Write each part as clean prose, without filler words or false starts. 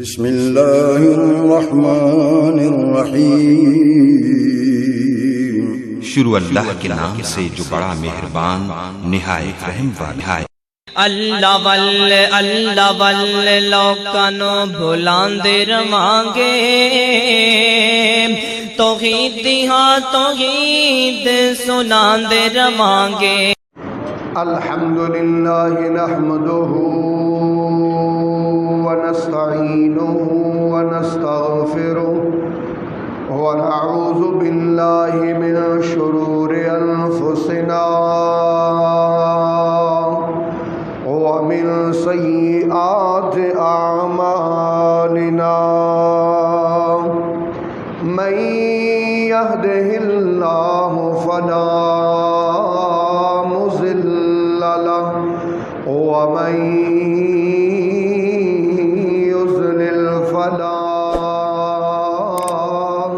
بسم اللہ الرحمن الرحیم۔ شروع اللہ کے نام سے جو بڑا مہربان نہایت رحم والا ہے۔ اللہ واللہ لوکانو بھلاندے رواں گے، توحید دی ہاں توحید سناندے رواں گے۔ الحمدللہ نحمدہ ونستعینہ ونستغفرہ ونعوذ باللہ من شرور انفسنا ومن سیئات اعمالنا، من یہدہ اللہ فلا مضل لہ ومن یضلل فلا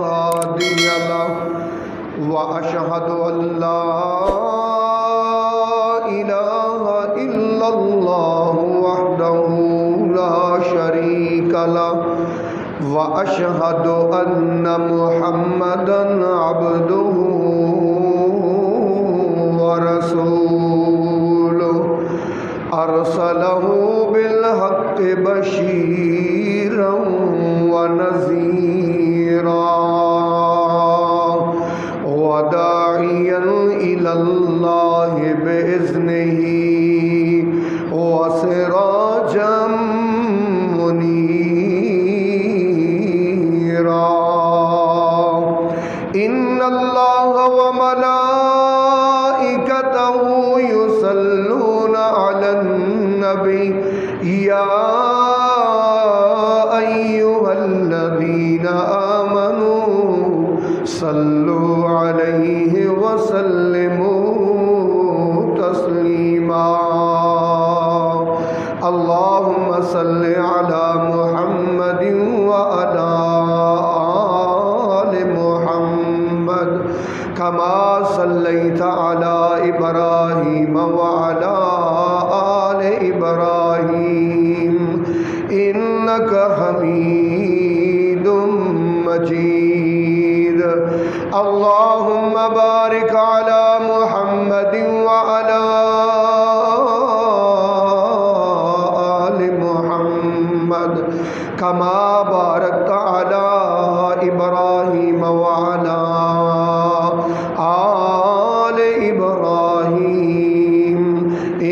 ہادی لہ، واشہد ان لا الہ الا اللہ وحدہ لا شریک لہ، واشہد ان محمدا عبدہ ورسولہ، ارسلہ بالحق بشیرا ونذیرا وداعیا الی اللہ باذنہ وسراجا منیرا۔ ان اللہ وملائکتہ یصلون علی النبی یا ایھا الذین آمنوا صلوا علیہ وسلموا تسلیما۔ اللہم صل علی محمد وعلی آل محمد کما صلیت علی ابراہیم وعلی آل ابراہیم انک حمید مجید۔ اللہم بارک علی محمد وعلی آل محمد کما بارکت علی ابراہیم وعلی آل ابراہیم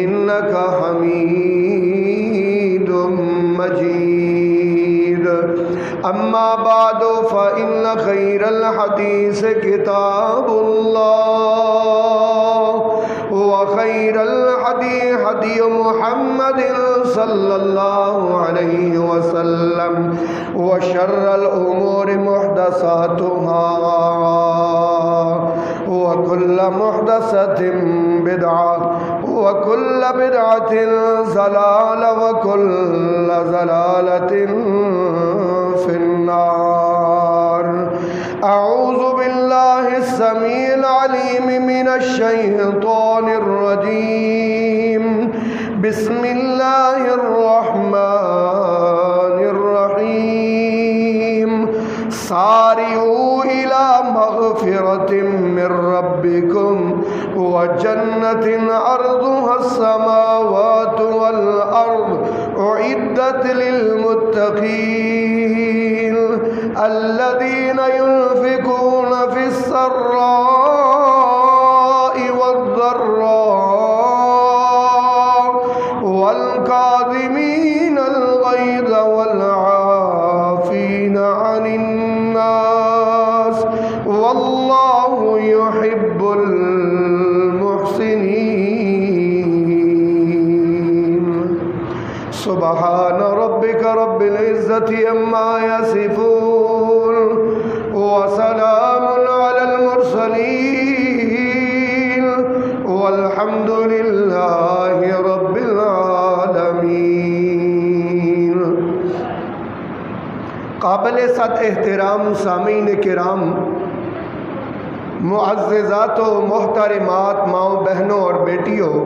انک حمید مجید۔ اما بعد فإن خیر الحدیث کتاب اللہ، وخیر الحدی حدی محمد صلی اللہ علیہ وسلم، وشر الامور محدثاتها وكل محدثة بدعة وكل بدعة ضلالة وكل ضلالة في النار۔ اعوذ باللہ السمیع العلیم من الشیطان الرجیم، بسم اللہ الرحمن الرحیم۔ سارعوا إلى مغفرة من ربكم وجنة عرضها السماوات والأرض أعدت للمتقين الذين ينفقون في السراء والضراء والكاظمين الغيظ والعافين عن الناس والله يحب المحسنين۔ سبحان ربك رب العزة عما يصفون وسلام على المرسلين والحمد لله رب العالمين۔ قابل صد احترام سامعین کرام، معززات و محترمات ماؤں بہنوں اور بیٹیوں،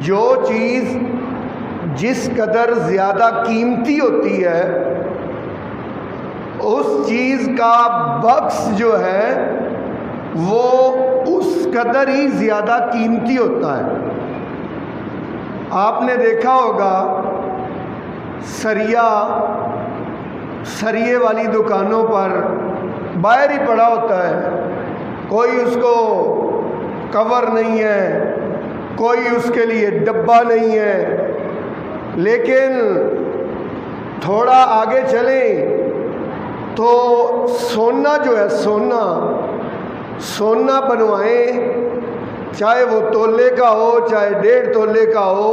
جو چیز جس قدر زیادہ قیمتی ہوتی ہے اس چیز کا بکس جو ہے وہ اس قدر ہی زیادہ قیمتی ہوتا ہے۔ آپ نے دیکھا ہوگا سریے والی دکانوں پر باہر ہی پڑا ہوتا ہے، کوئی اس کو کور نہیں ہے، کوئی اس کے لیے ڈبہ نہیں ہے، لیکن تھوڑا آگے چلیں تو سونا جو ہے سونا بنوائیں، چاہے وہ تولے کا ہو چاہے 1.5 تولے کا ہو،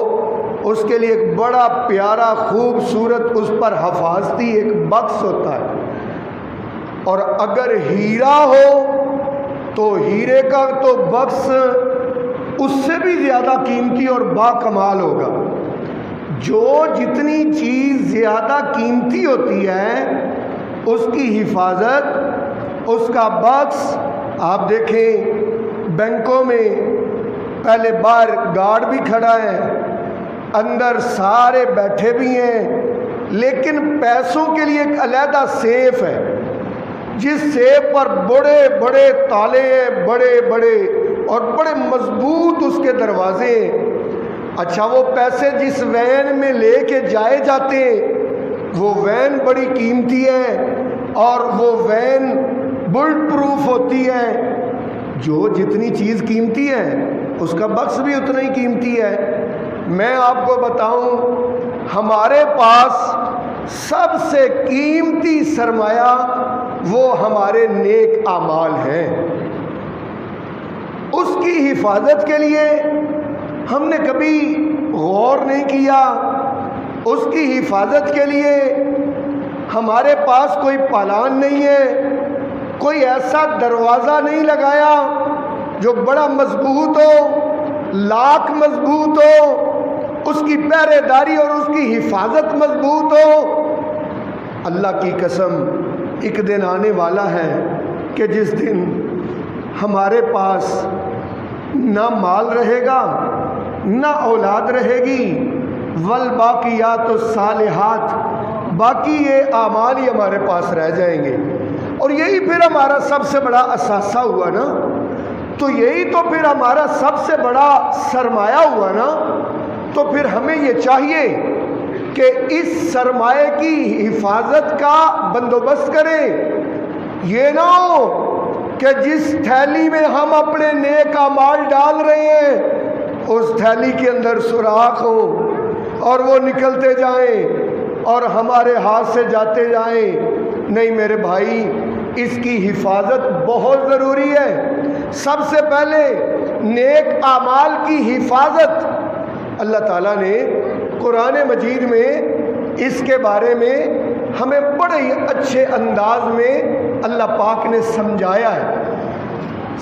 اس کے لیے ایک بڑا پیارا خوبصورت اس پر حفاظتی ایک بکس ہوتا ہے، اور اگر ہیرا ہو تو ہیرے کا تو بکس اس سے بھی زیادہ قیمتی اور باکمال ہوگا۔ جو جتنی چیز زیادہ قیمتی ہوتی ہے اس کی حفاظت، اس کا بکس، آپ دیکھیں بینکوں میں پہلے باہر گارڈ بھی کھڑا ہے، اندر سارے بیٹھے بھی ہیں، لیکن پیسوں کے لیے ایک علیحدہ سیف ہے، جس سیف پر بڑے بڑے تالے ہیں، بڑے بڑے اور بڑے مضبوط اس کے دروازے ہیں۔ اچھا، وہ پیسے جس وین میں لے کے جائے جاتے ہیں وہ وین بڑی قیمتی ہے اور وہ وین بلٹ پروف ہوتی ہے۔ جو جتنی چیز قیمتی ہے اس کا بکس بھی اتنا ہی قیمتی ہے۔ میں آپ کو بتاؤں، ہمارے پاس سب سے قیمتی سرمایہ وہ ہمارے نیک اعمال ہیں۔ اس کی حفاظت کے لیے ہم نے کبھی غور نہیں کیا، اس کی حفاظت کے لیے ہمارے پاس کوئی پالان نہیں ہے، کوئی ایسا دروازہ نہیں لگایا جو بڑا مضبوط ہو، لاک مضبوط ہو، اس کی پہرے داری اور اس کی حفاظت مضبوط ہو۔ اللہ کی قسم، ایک دن آنے والا ہے کہ جس دن ہمارے پاس نہ مال رہے گا نہ اولاد رہے گی، والباقیات الصالحات، باقی یہ اعمال ہی ہمارے پاس رہ جائیں گے، اور یہی پھر ہمارا سب سے بڑا اثاثہ ہوا نا، تو یہی تو پھر ہمارا سب سے بڑا سرمایہ ہوا نا۔ تو پھر ہمیں یہ چاہیے کہ اس سرمایہ کی حفاظت کا بندوبست کریں۔ یہ نہ ہو کہ جس تھیلی میں ہم اپنے نیک اعمال ڈال رہے ہیں اس تھیلی کے اندر سوراخ ہو اور وہ نکلتے جائیں اور ہمارے ہاتھ سے جاتے جائیں۔ نہیں میرے بھائی، اس کی حفاظت بہت ضروری ہے۔ سب سے پہلے نیک اعمال کی حفاظت، اللہ تعالیٰ نے قرآن مجید میں اس کے بارے میں ہمیں بڑے ہی اچھے انداز میں اللہ پاک نے سمجھایا ہے۔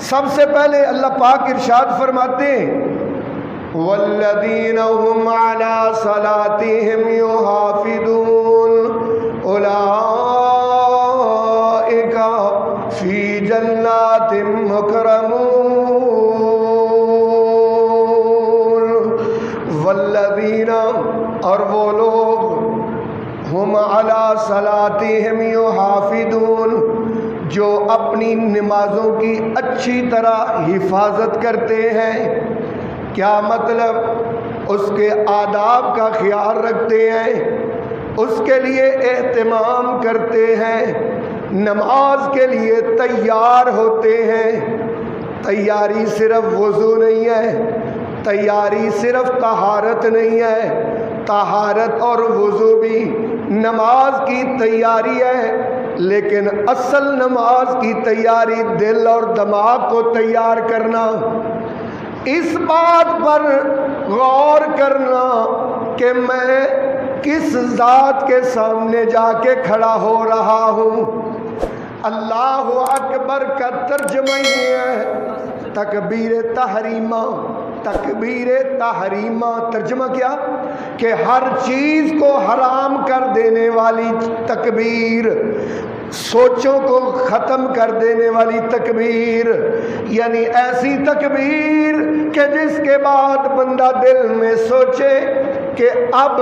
سب سے پہلے اللہ پاک ارشاد فرماتے ہیں، وَالَّذِينَ هُمْ عَلَىٰ صَلَاتِهِمْ يُحَافِظُونَ أُولَٰئِكَ فِي جَنَّاتٍ مُّكْرَمُونَ۔ وَالَّذِينَ، اور وہ لوگ، ہم علی صلاتہم یحافظون، جو اپنی نمازوں کی اچھی طرح حفاظت کرتے ہیں۔ کیا مطلب؟ اس کے آداب کا خیال رکھتے ہیں، اس کے لیے اہتمام کرتے ہیں، نماز کے لیے تیار ہوتے ہیں۔ تیاری صرف وضو نہیں ہے، تیاری صرف طہارت نہیں ہے، طہارت اور وضو بھی نماز کی تیاری ہے، لیکن اصل نماز کی تیاری دل اور دماغ کو تیار کرنا۔ اس بات پر غور کرنا کہ میں کس ذات کے سامنے جا کے کھڑا ہو رہا ہوں۔ اللہ اکبر کا ترجمہ یہ ہے تکبیر تحریمہ۔ تکبیر تحریمہ ترجمہ کیا؟ کہ ہر چیز کو حرام کر دینے والی تکبیر، سوچوں کو ختم کر دینے والی تکبیر، یعنی ایسی تکبیر کہ جس کے بعد بندہ دل میں سوچے کہ اب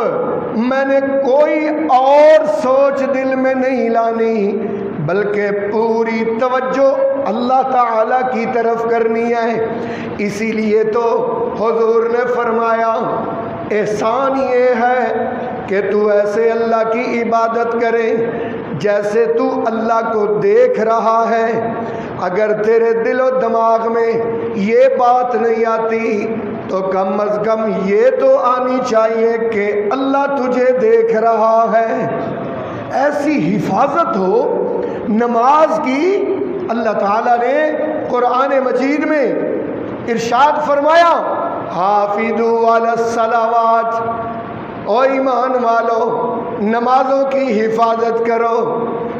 میں نے کوئی اور سوچ دل میں نہیں لانی، بلکہ پوری توجہ اللہ تعالی کی طرف کرنی ہے۔ اسی لیے تو حضور نے فرمایا احسان یہ ہے کہ تو ایسے اللہ کی عبادت کرے جیسے تو اللہ کو دیکھ رہا ہے۔ اگر تیرے دل و دماغ میں یہ بات نہیں آتی تو کم از کم یہ تو آنی چاہیے کہ اللہ تجھے دیکھ رہا ہے۔ ایسی حفاظت ہو نماز کی۔ اللہ تعالیٰ نے قرآن مجید میں ارشاد فرمایا حافظوا علی الصلوات، او ایمان والو نمازوں کی حفاظت کرو،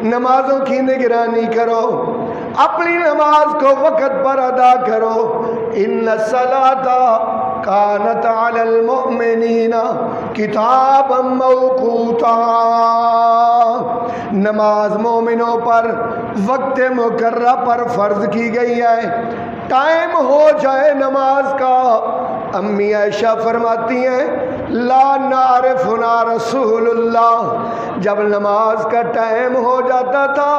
نمازوں کی نگرانی کرو، اپنی نماز کو وقت پر ادا کرو۔ ان الصلاۃ کانت علی المؤمنین کتابا موقوتا، نماز مومنوں پر وقت مقررہ پر فرض کی گئی ہے۔ ٹائم ہو جائے نماز کا، امی عائشہ فرماتی ہیں لا نعرفنا رسول اللہ، جب نماز کا ٹائم ہو جاتا تھا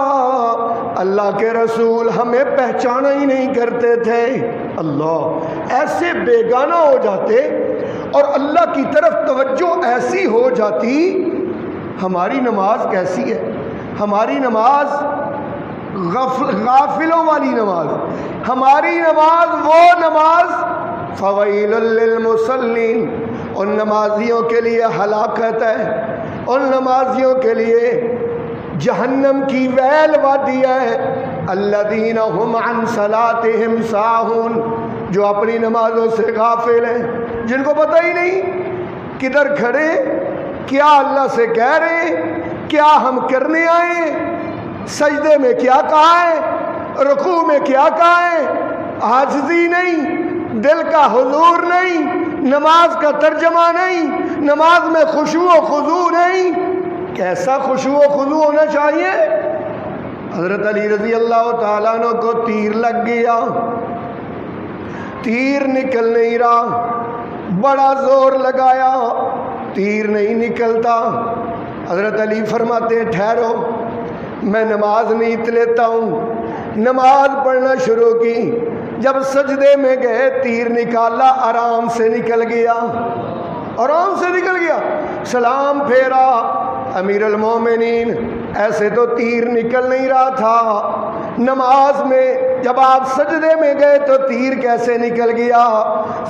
اللہ کے رسول ہمیں پہچانا ہی نہیں کرتے تھے۔ اللہ، ایسے بیگانہ ہو جاتے اور اللہ کی طرف توجہ ایسی ہو جاتی۔ ہماری نماز کیسی ہے؟ ہماری نماز غافلوں والی نماز، ہماری نماز وہ نماز فویل للمصلین، ان نمازیوں کے لیے ہلاکت ہے، ان نمازیوں کے لیے جہنم کی ویل وادی ہے۔ الذین هم عن صلاتهم ساہون، جو اپنی نمازوں سے غافل ہیں، جن کو پتہ ہی نہیں کدھر کھڑے، کیا اللہ سے کہہ رہے، کیا ہم کرنے آئے، سجدے میں کیا کہا ہے، رکوع میں کیا کہا ہے، عاجزی نہیں، دل کا حضور نہیں، نماز کا ترجمہ نہیں، نماز میں خشوع و خضوع نہیں۔ کیسا خشوع و خضوع ہونا چاہیے؟ حضرت علی رضی اللہ تعالیٰ عنہ کو تیر لگ گیا، تیر نکل نہیں رہا، بڑا زور لگایا، تیر نہیں نکلتا۔ حضرت علی فرماتے ہیں ٹھہرو، میں نماز نیت لیتا ہوں۔ نماز پڑھنا شروع کی، جب سجدے میں گئے تیر نکالا، آرام سے نکل گیا، آرام سے نکل گیا۔ سلام پھیرا، امیر المومنین ایسے تو تیر نکل نہیں رہا تھا، نماز میں جب آپ سجدے میں گئے تو تیر کیسے نکل گیا؟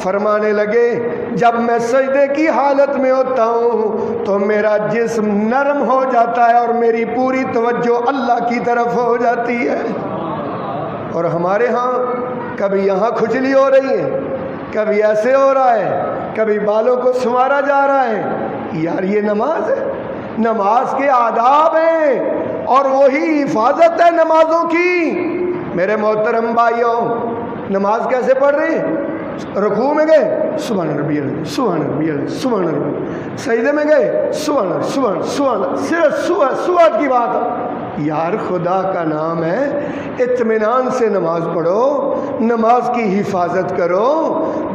فرمانے لگے جب میں سجدے کی حالت میں ہوتا ہوں تو میرا جسم نرم ہو جاتا ہے اور میری پوری توجہ اللہ کی طرف ہو جاتی ہے۔ اور ہمارے ہاں کبھی یہاں کھجلی ہو رہی ہے، کبھی ایسے ہو رہا ہے، کبھی بالوں کو سنوارا جا رہا ہے۔ یار یہ نماز ہے، نماز کے آداب ہیں اور وہی حفاظت ہے نمازوں کی۔ میرے محترم بھائیوں، نماز کیسے پڑھ رہے ہیں؟ رکوع میں گئے سبحان ربی اللہ، سبحان ربی اللہ، سبحان ربی، سجدے میں گئے سبحان اللہ، سبحان سبحان، صرف سبحان کی بات ہے۔ یار خدا کا نام ہے، اطمینان سے نماز پڑھو، نماز کی حفاظت کرو۔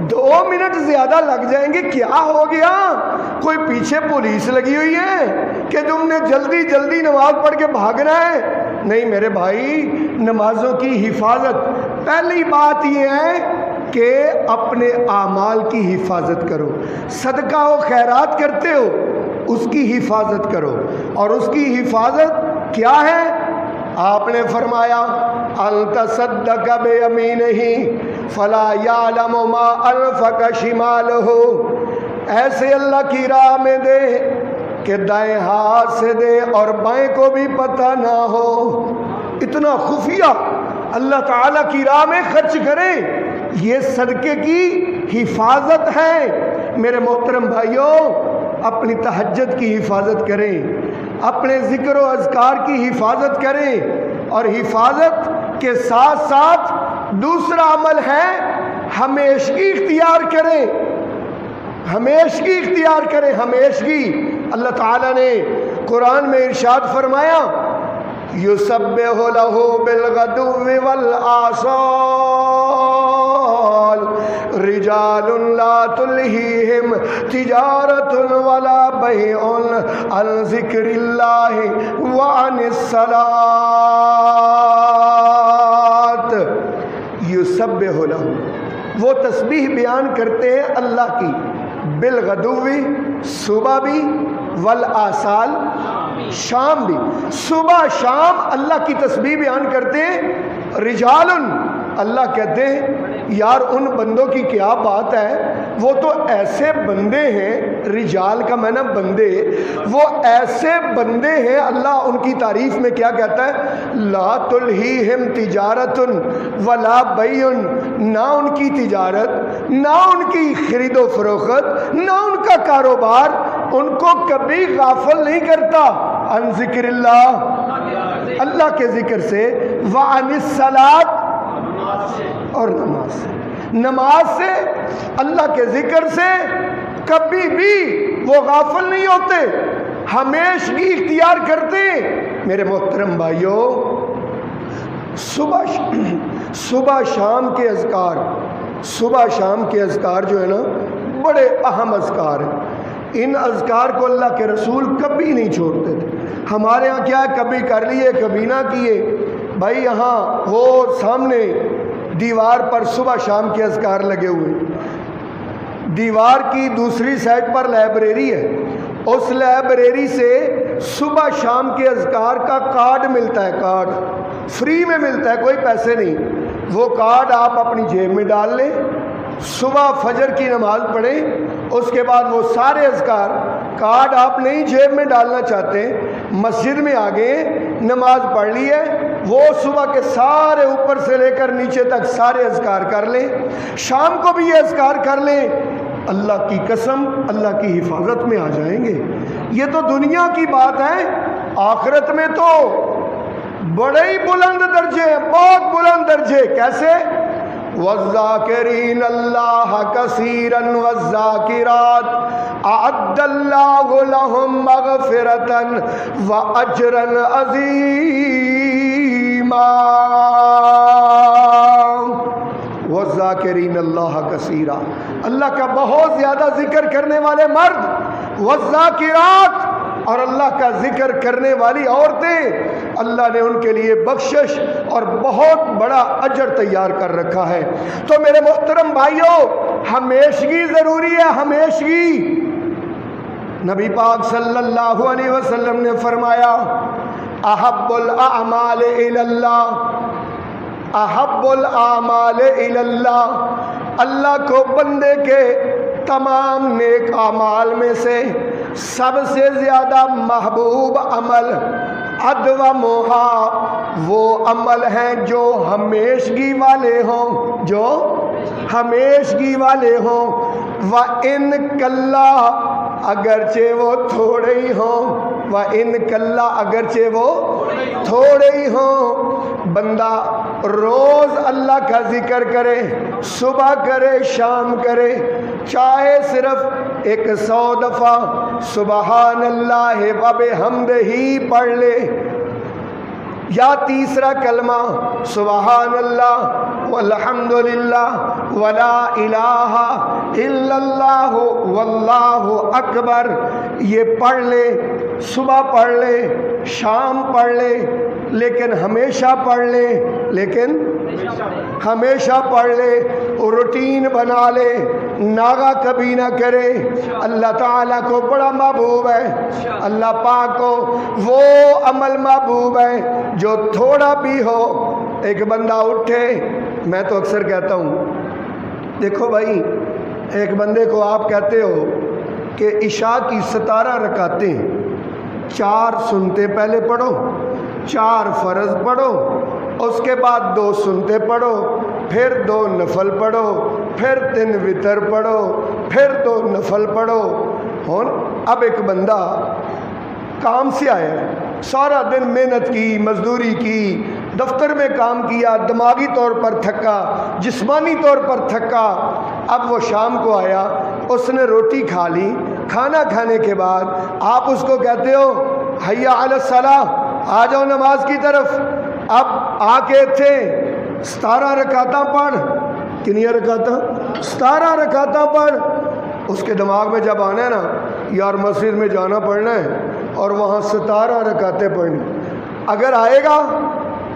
2 منٹ زیادہ لگ جائیں گے کیا ہو گیا؟ کوئی پیچھے پولیس لگی ہوئی ہے کہ تم نے جلدی جلدی نماز پڑھ کے بھاگنا ہے؟ نہیں میرے بھائی، نمازوں کی حفاظت پہلی بات یہ ہے کہ اپنے اعمال کی حفاظت کرو۔ صدقہ و خیرات کرتے ہو اس کی حفاظت کرو، اور اس کی حفاظت کیا ہے؟ آپ نے فرمایا التصدق بیمینہ فلا یعلم ما انفق شمالہ، ایسے اللہ کی راہ میں دے کہ دائیں ہاتھ سے دے اور بائیں کو بھی پتہ نہ ہو۔ اتنا خفیہ اللہ تعالیٰ کی راہ میں خرچ کریں، یہ صدقے کی حفاظت ہے۔ میرے محترم بھائیوں، اپنی تہجد کی حفاظت کریں، اپنے ذکر و اذکار کی حفاظت کریں، اور حفاظت کے ساتھ ساتھ دوسرا عمل ہے ہمیشگی اختیار کریں، ہمیشگی اختیار کریں، ہمیشگی۔ اللہ تعالیٰ نے قرآن میں ارشاد فرمایا یسبح لہ بالغدو والآصال رجال لا تلہیہم تجارت ولا بیع عن ذکر اللہ وعن الصلاۃ یسبح لہ، وہ تسبیح بیان کرتے ہیں اللہ کی، بالغدو صبح بھی، والآصال شام بھی، صبح شام اللہ کی تسبیح بیان کرتے ہیں۔ رجال، اللہ کہتے ہیں یار ان بندوں کی کیا بات ہے، وہ تو ایسے بندے ہیں، رجال کا معنی بندے، وہ ایسے بندے ہیں، اللہ ان کی تعریف میں کیا کہتا ہے، لا تلہیہم تجارت ولا بیع، نہ ان کی تجارت، نہ ان کی خرید و فروخت، نہ ان کا کاروبار ان کو کبھی غافل نہیں کرتا عن ذکر اللہ، اللہ کے ذکر سے، وعن الصلاۃ، اور نماز سے، نماز سے، اللہ کے ذکر سے کبھی بھی وہ غافل نہیں ہوتے، ہمیشگی اختیار کرتے۔ میرے محترم بھائیو، صبح شام کے اذکار، صبح شام کے اذکار جو ہے نا بڑے اہم اذکار ہیں، ان اذکار کو اللہ کے رسول کبھی نہیں چھوڑتے تھے۔ ہمارے ہاں کیا ہے، کبھی کر لیے کبھی نہ کیے۔ بھائی یہاں وہ سامنے دیوار پر صبح شام کے اذکار لگے ہوئے، دیوار کی دوسری سائڈ پر لائبریری ہے، اس لائبریری سے صبح شام کے اذکار کا کارڈ ملتا ہے، کارڈ فری میں ملتا ہے، کوئی پیسے نہیں، وہ کارڈ آپ اپنی جیب میں ڈال لیں، صبح فجر کی نماز پڑھیں، اس کے بعد وہ سارے اذکار، کارڈ آپ نہیں جیب میں ڈالنا چاہتے، مسجد میں آ گئے، نماز پڑھ لی ہے، وہ صبح کے سارے اوپر سے لے کر نیچے تک سارے اذکار کر لیں، شام کو بھی یہ اذکار کر لیں، اللہ کی قسم اللہ کی حفاظت میں آ جائیں گے۔ یہ تو دنیا کی بات ہے، آخرت میں تو بڑے ہی بلند درجے ہیں، بہت بلند درجے۔ کیسے؟ وَالذَّاكِرِينَ اللَّهَ كَثِيرًا وَالذَّاكِرَاتِ أَعَدَّ اللَّهُ لَهُم مَّغْفِرَةً وَأَجْرًا عَظِيمًا۔ وَالذَّاكِرِينَ اللَّهَ كَثِيرًا، اللہ کا بہت زیادہ ذکر کرنے والے مرد، وَالذَّاكِرَاتِ، اور اللہ کا ذکر کرنے والی عورتیں، اللہ نے ان کے لیے بخشش اور بہت بڑا اجر تیار کر رکھا ہے۔ تو میرے محترم بھائیوں، ہمیشگی ضروری ہے، ہمیشگی۔ نبی پاک صلی اللہ علیہ وسلم نے فرمایا، احب الاعمال الی اللہ، احب الاعمال الی اللہ، اللہ کو بندے کے تمام نیک اعمال میں سے سب سے زیادہ محبوب عمل ادومھا، وہ عمل ہیں جو ہمیشگی والے ہوں، جو ہمیشگی والے ہوں، وَإِن کَلَّا، اگرچہ وہ تھوڑے ہی ہوں، وَإِن کَلَّا، اگرچہ وہ تھوڑے ہی ہوں۔ بندہ روز اللہ کا ذکر کرے، صبح کرے شام کرے، چاہے صرف 100 دفعہ سبحان اللہ وبحمدہ پڑھ لے، یا تیسرا کلمہ سبحان اللہ والحمدللہ ولا الہ الا اللہ واللہ اکبر، یہ پڑھ لے، صبح پڑھ لے، شام پڑھ لے، لیکن ہمیشہ پڑھ لے، لیکن ہمیشہ پڑھ لے، روٹین بنا لے، ناغا کبھی نہ کرے۔ اللہ تعالیٰ کو بڑا محبوب ہے، اللہ پاک کو وہ عمل محبوب ہے جو تھوڑا بھی ہو۔ ایک بندہ اٹھے، میں تو اکثر کہتا ہوں، دیکھو بھائی، ایک بندے کو آپ کہتے ہو کہ عشاء کی 17 رکعتیں، 4 سنتے پہلے پڑھو، 4 فرض پڑھو، اس کے بعد 2 سنتے پڑھو، پھر 2 نفل پڑھو، پھر 3 وتر پڑھو، پھر 2 نفل پڑھو۔ اب ایک بندہ کام سے آیا، سارا دن محنت کی، مزدوری کی، دفتر میں کام کیا، دماغی طور پر تھکا، جسمانی طور پر تھکا، اب وہ شام کو آیا، اس نے روٹی کھا لی، کھانا کھانے کے بعد آپ اس کو کہتے ہو حی علی الصلاۃ، آ جاؤ نماز کی طرف۔ اب آ کے تھے 17 رکعتاں پڑھ، کنیا رکعتاں؟ 17 رکعتیں پڑھ. اس کے دماغ میں جب آنا ہے نا یار مسجد میں جانا پڑنا ہے اور وہاں 17 رکعتیں پڑھنی، اگر آئے گا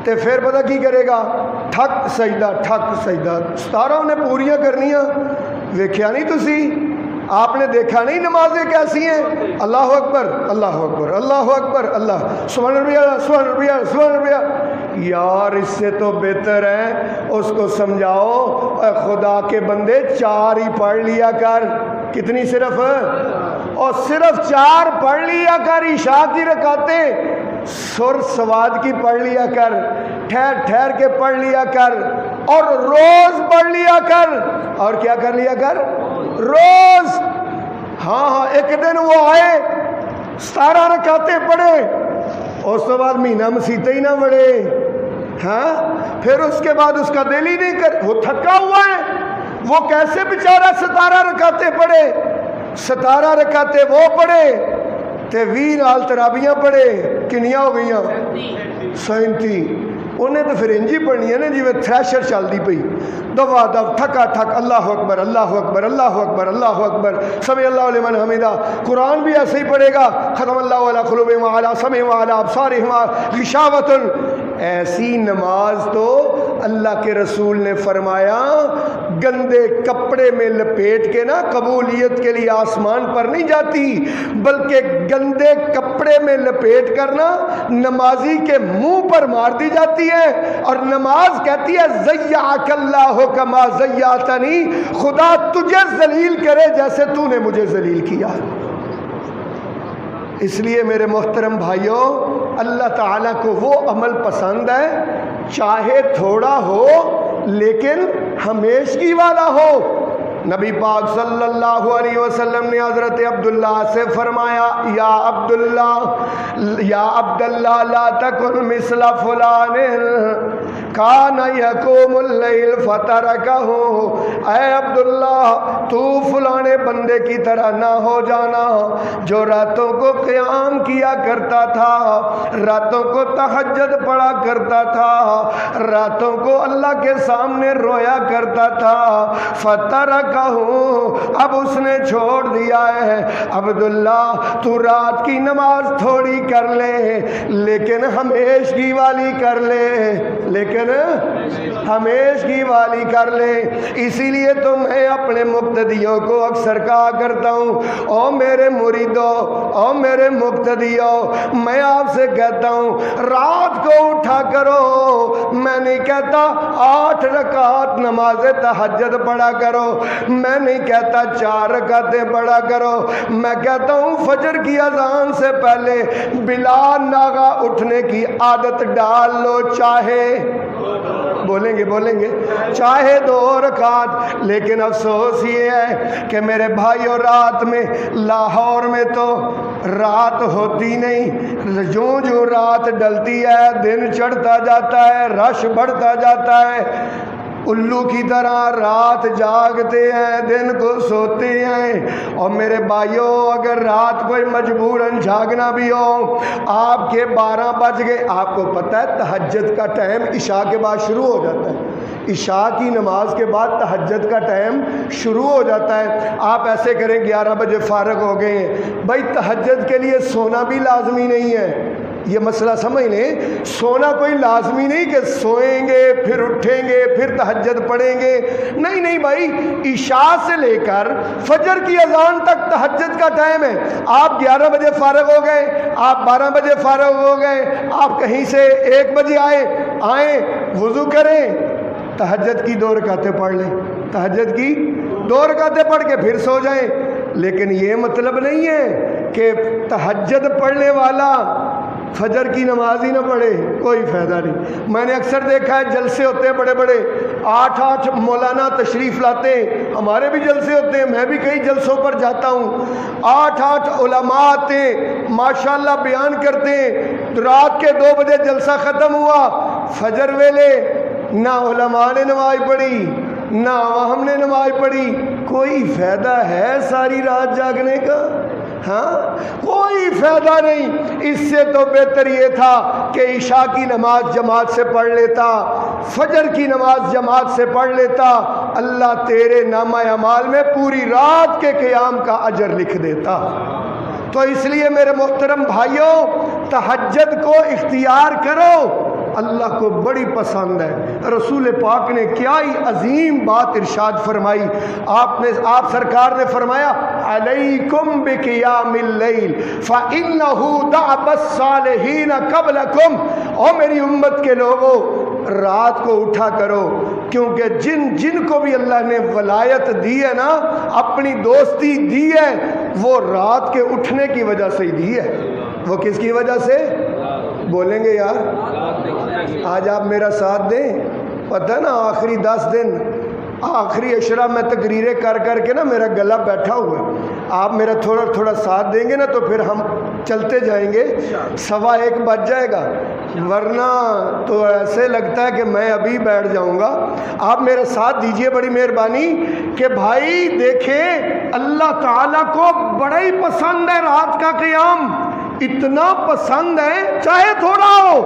تو پھر پتہ کی کرے گا؟ ٹھک سجدہ ٹھک سجدہ. 17 نے پوریاں کرنیاں. ویکھیا نہیں تسی؟ آپ نے دیکھا نہیں نمازیں کیسی ہیں؟ اللہ اکبر اللہ اکبر اللہ اکبر اللہ سبحان اللہ سبحان اللہ سبحان اللہ. یار اس سے تو بہتر ہے اس کو سمجھاؤ اے خدا کے بندے 4 ہی پڑھ لیا کر. کتنی صرف؟ اور صرف 4 پڑھ لیا کر. عشاء کی رکعتیں سر سواد کی پڑھ لیا کر، ٹھہر ٹھہر کے پڑھ لیا کر، اور روز پڑھ لیا کر. اور کیا کر لیا کر؟ روز. ہاں ایک دن وہ آئے 17 رکعتیں پڑھے، اس کے بعد مہینہ مسیطے ہی نہ بڑھے. ہاں پھر اس کے بعد اس کا دل ہی نہیں کر، وہ تھکا ہوا ہے. وہ کیسے بیچارہ 17 رکعتیں پڑھے؟ 17 رکعتیں وہ پڑھے تے 20 نال ترابیاں پڑھے. کنیاں ہو گئیاں؟ 37. انہیں تو پھر انجی پڑھنی ہے نا جی تھریشر چلتی پئی، دوا دب ٹھکا ٹھک اللہ اکبر اللہ اکبر اللہ اکبر اللہ اکبر سمع اللہ لمن حمیدہ. قرآن بھی ایسے ہی پڑھے گا. ختم اللہ علی قلوبہم وعلی سمعہم وعلی ابصارہم غشاوۃ. ایسی نماز تو اللہ کے رسول نے فرمایا گندے کپڑے میں لپیٹ کے نا قبولیت کے لیے آسمان پر نہیں جاتی، بلکہ گندے کپڑے میں لپیٹ کرنا نمازی کے منہ پر مار دی جاتی ہے. اور نماز کہتی ہے زیّعک اللہ کما زیّعتنی، خدا تجھے ذلیل کرے جیسے تو نے مجھے ذلیل کیا. اس لیے میرے محترم بھائیوں، اللہ تعالیٰ کو وہ عمل پسند ہے چاہے تھوڑا ہو لیکن ہمیشگی والا ہو. نبی پاک صلی اللہ علیہ وسلم نے حضرت عبداللہ سے فرمایا یا عبداللہ لا تکن مثل فلان کان یقوم اللیل فترکہ. اے عبداللہ تو فلانے بندے کی طرح نہ ہو جانا جو راتوں کو قیام کیا کرتا تھا، راتوں کو تہجد پڑھا کرتا تھا، راتوں کو اللہ کے سامنے رویا کرتا تھا. فترکہ، اب اس نے چھوڑ دیا ہے. عبداللہ تو رات کی نماز تھوڑی کر لے لیکن ہمیشگی والی کر لے، لیکن ہمیشگی والی کر لے. اسی لیے تو میں اپنے مقتدیوں کو اکثر کہا کرتا ہوں او میرے مریدو او میرے مقتدیوں، میں آپ سے کہتا ہوں رات کو اٹھا کرو. میں نہیں کہتا 8 رکعت نماز تہجد پڑھا کرو، میں نہیں کہتا 4 رکعتیں پڑھا کرو. میں کہتا ہوں فجر کی اذان سے پہلے بلا ناغا اٹھنے کی عادت ڈال لو، چاہے بولیں گے چاہے 2 رکعت. لیکن افسوس یہ ہے کہ میرے بھائیوں رات میں لاہور میں تو رات ہوتی نہیں. جوں جوں رات ڈلتی ہے دن چڑھتا جاتا ہے، رش بڑھتا جاتا ہے. الو کی طرح رات جاگتے ہیں، دن کو سوتے ہیں. اور میرے بھائیوں اگر رات کوئی مجبوراً جاگنا بھی ہو، آپ کے 12 بج گئے، آپ کو پتہ ہے تہجد کا ٹائم عشاء کے بعد شروع ہو جاتا ہے. عشاء کی نماز کے بعد تہجد کا ٹائم شروع ہو جاتا ہے. آپ ایسے کریں 11 بجے فارغ ہو گئے ہیں. بھائی تہجد کے لیے سونا بھی لازمی نہیں ہے، یہ مسئلہ سمجھ لیں. سونا کوئی لازمی نہیں کہ سوئیں گے پھر اٹھیں گے پھر تہجد پڑھیں گے. نہیں نہیں بھائی، عشاء سے لے کر فجر کی اذان تک تہجد کا ٹائم ہے. آپ 11 بجے فارغ ہو گئے، آپ 12 بجے فارغ ہو گئے، آپ کہیں سے 1 بجے آئیں وضو کریں، تہجد کی 2 رکعتیں پڑھ لیں، تہجد کی 2 رکعتیں پڑھ کے پھر سو جائیں. لیکن یہ مطلب نہیں ہے کہ تہجد پڑھنے والا فجر کی نماز ہی نہ پڑھے، کوئی فائدہ نہیں. میں نے اکثر دیکھا ہے جلسے ہوتے ہیں بڑے بڑے، 8 مولانا تشریف لاتے ہیں. ہمارے بھی جلسے ہوتے ہیں، میں بھی کئی جلسوں پر جاتا ہوں. 8 علماء آتے ہیں، ماشاءاللہ بیان کرتے ہیں. رات کے 2 بجے جلسہ ختم ہوا، فجر ویلے نہ علماء نے نماز پڑھی نہ ہم نے نماز پڑھی. کوئی فائدہ ہے ساری رات جاگنے کا؟ ہاں کوئی فائدہ نہیں. اس سے تو بہتر یہ تھا کہ عشاء کی نماز جماعت سے پڑھ لیتا, فجر کی نماز جماعت سے پڑھ لیتا, اللہ تیرے نامہ اعمال میں پوری رات کے قیام کا اجر لکھ دیتا. تو اس لیے میرے محترم بھائیوں, تہجد کو اختیار کرو, اللہ کو بڑی پسند ہے. رسول پاک نے کیا ہی عظیم بات ارشاد فرمائی. آپ سرکار نے فرمایا علیکم بقیام اللیل فإنہ دأب الصالحین قبلکم. او میری امت کے لوگوں, رات کو اٹھا کرو, کیونکہ جن کو بھی اللہ نے ولایت دی ہے نا, اپنی دوستی دی ہے, وہ رات کے اٹھنے کی وجہ سے ہی دی ہے. وہ کس کی وجہ سے بولیں گے یار؟ آج آپ میرا ساتھ دیں. پتہ ہے نا آخری 10 دن آخری عشرہ میں تقریریں کر کے نا میرا گلا بیٹھا ہوا ہے. آپ میرا تھوڑا ساتھ دیں گے نا تو پھر ہم چلتے جائیں گے. 1:15 بج جائے گا, ورنہ تو ایسے لگتا ہے کہ میں ابھی بیٹھ جاؤں گا. آپ میرا ساتھ دیجئے, بڑی مہربانی. کہ بھائی دیکھیں, اللہ تعالیٰ کو بڑا ہی پسند ہے رات کا قیام. اتنا پسند ہے, چاہے تھوڑا ہو,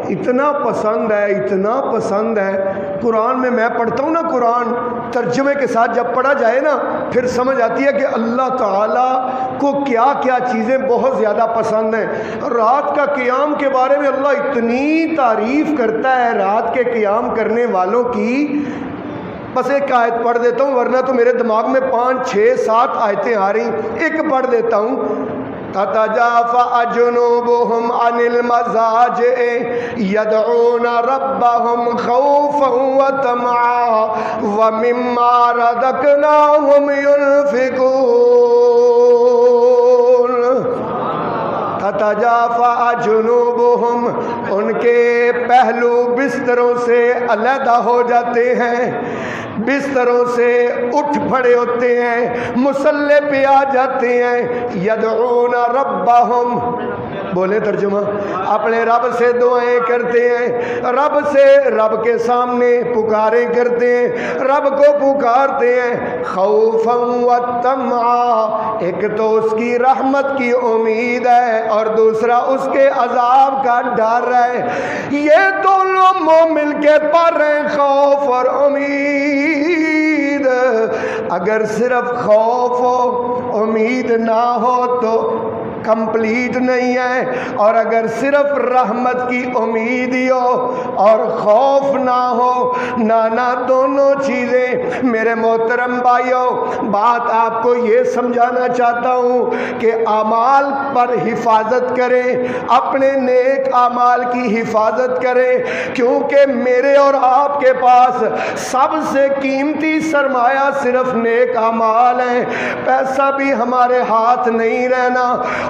اتنا پسند ہے, اتنا پسند ہے. قرآن میں پڑھتا ہوں نا, قرآن ترجمے کے ساتھ جب پڑھا جائے نا, پھر سمجھ آتی ہے کہ اللہ تعالیٰ کو کیا کیا چیزیں بہت زیادہ پسند ہیں. رات کا قیام کے بارے میں اللہ اتنی تعریف کرتا ہے رات کے قیام کرنے والوں کی. بس ایک آیت پڑھ دیتا ہوں, ورنہ تو میرے دماغ میں 5 6 7 آیتیں آ رہی. ایک پڑھ دیتا ہوں. تتجافى جنوبهم عن المضاجع يدعون ربهم خوفا وطمعا ومما رزقناهم ينفقون. تتجافى جنوبهم, ان کے پہلو بستروں سے علیحدہ ہو جاتے ہیں, بستروں سے اٹھ پھڑے ہوتے ہیں, مصلے پہ آ جاتے ہیں. یدعون ربہم, بولے ترجمہ, اپنے رب سے دعائیں کرتے ہیں, رب کے سامنے پکاریں کرتے ہیں, رب کو پکارتے ہیں. خوفا و طمعا, ایک تو اس کی رحمت کی امید ہے اور دوسرا اس کے عذاب کا ڈر ہے. یہ دونوں مومن کے پر ہیں, خوف اور امید. اگر صرف خوف ہو امید نہ ہو تو کمپلیٹ نہیں ہے, اور اگر صرف رحمت کی امید ہی ہو اور خوف نہ ہو, نانا دونوں چیزیں. میرے محترم بھائیوں, بات آپ کو یہ سمجھانا چاہتا ہوں کہ اعمال پر حفاظت کریں, اپنے نیک اعمال کی حفاظت کریں, کیونکہ میرے اور آپ کے پاس سب سے قیمتی سرمایہ صرف نیک اعمال ہیں. پیسہ بھی ہمارے ہاتھ نہیں رہنا,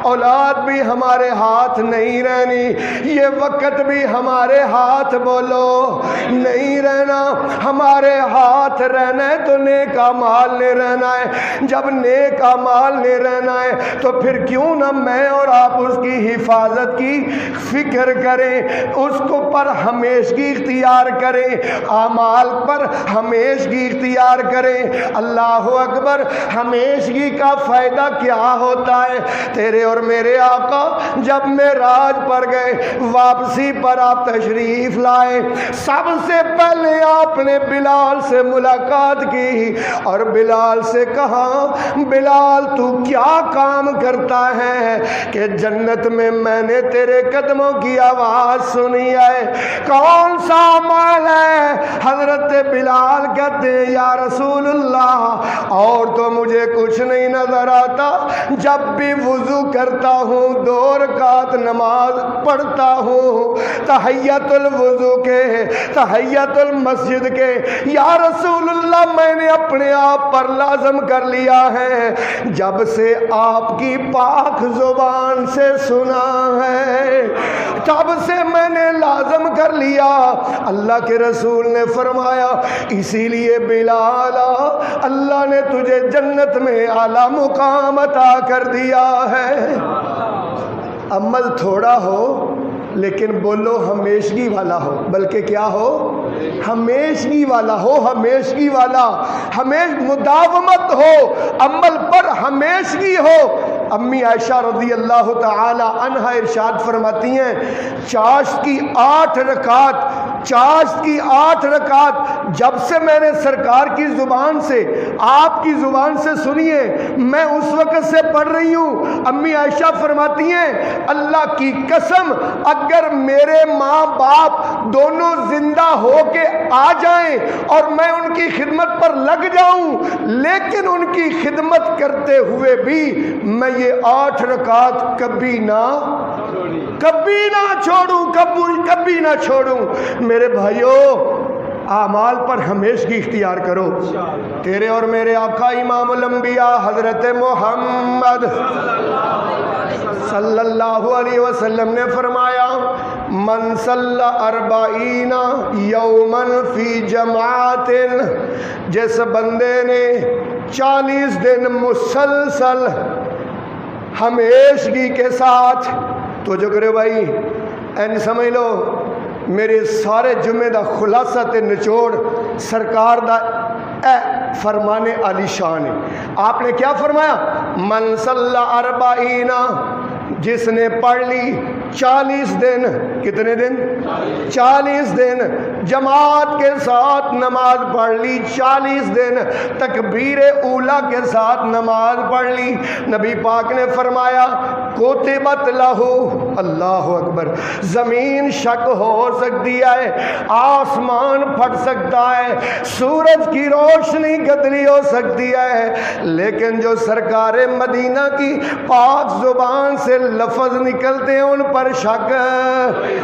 اولاد بھی ہمارے ہاتھ نہیں رہنی, یہ وقت بھی ہمارے ہاتھ بولو نہیں رہنا. ہمارے ہاتھ رہنا ہے تو نیک اعمال نے رہنا ہے. جب نیک اعمال نے رہنا ہے تو پھر کیوں نہ میں اور آپ اس کی حفاظت کی فکر کریں, اس کو پر ہمیشگی اختیار کریں, اعمال پر ہمیشگی اختیار کریں. اللہ اکبر. ہمیشگی کا فائدہ کیا ہوتا ہے؟ تیرے اور میرے آقا جب معراج پر گئے, واپسی پر آپ تشریف لائے, سب سے پہلے آپ نے بلال سے ملاقات کی اور بلال سے کہا, بلال تو کیا کام کرتا ہے کہ جنت میں نے تیرے قدموں کی آواز سنی ہے, کون سا عمل ہے؟ حضرت بلال کہتے ہیں یا رسول اللہ, اور تو مجھے کچھ نہیں نظر آتا, جب بھی وضو کرتا ہوں 2 رکعت نماز پڑھتا ہوں, تحیت الوضو کے, تحیت المسجد کے. یا رسول اللہ میں نے اپنے آپ پر لازم کر لیا ہے, جب سے آپ کی پاک زبان سے سنا ہے تب سے میں نے لازم کر لیا. اللہ کے رسول نے فرمایا اسی لیے بلال, اللہ نے تجھے جنت میں اعلیٰ مقام عطا کر دیا ہے. عمل تھوڑا ہو لیکن بولو ہمیشگی والا ہو, بلکہ کیا ہو؟ ہمیشگی والا ہو, ہمیشگی والا, مداومت ہو, عمل پر ہمیشگی ہو. امی عائشہ رضی اللہ تعالی عنہا ارشاد فرماتی ہیں چاشت کی 8 رکعت جب سے میں نے سرکار کی زبان سے آپ کی زبان سے سنی ہے میں اس وقت سے پڑھ رہی ہوں۔ امی عائشہ فرماتی ہیں اللہ کی قسم اگر میرے ماں باپ دونوں زندہ ہو کے آ جائیں اور میں ان کی خدمت پر لگ جاؤں لیکن ان کی خدمت کرتے ہوئے بھی میں یہ 8 رکعت کبھی نہ چھوڑوں۔ میرے بھائیوں اعمال پر ہمیشگی اختیار کرو۔ تیرے اور میرے آقا امام الانبیاء حضرت محمد صلی اللہ علیہ وسلم نے فرمایا من صلی 40 یوما فی جماعت، جس بندے نے 40 دن مسلسل ہمیشگی کے ساتھ، تو جو کرے بھائی این سمجھ لو میرے سارے جمعے دا خلاصہ تے نچوڑ سرکار دا اے فرمانے علی شان ہے۔ آپ نے کیا فرمایا؟ من صلی 40، جس نے پڑھ لی 40 دن، کتنے دن؟ 40 دن جماعت کے ساتھ نماز پڑھ لی، 40 دن تکبیر اولا کے ساتھ نماز پڑھ لی، نبی پاک نے فرمایا کتبت لہو، اللہ اکبر، زمین شک ہو سکتی ہے، آسمان پھٹ سکتا ہے، سورج کی روشنی گدری ہو سکتی ہے، لیکن جو سرکار مدینہ کی پاک زبان سے لفظ نکلتے ہیں ان پر شک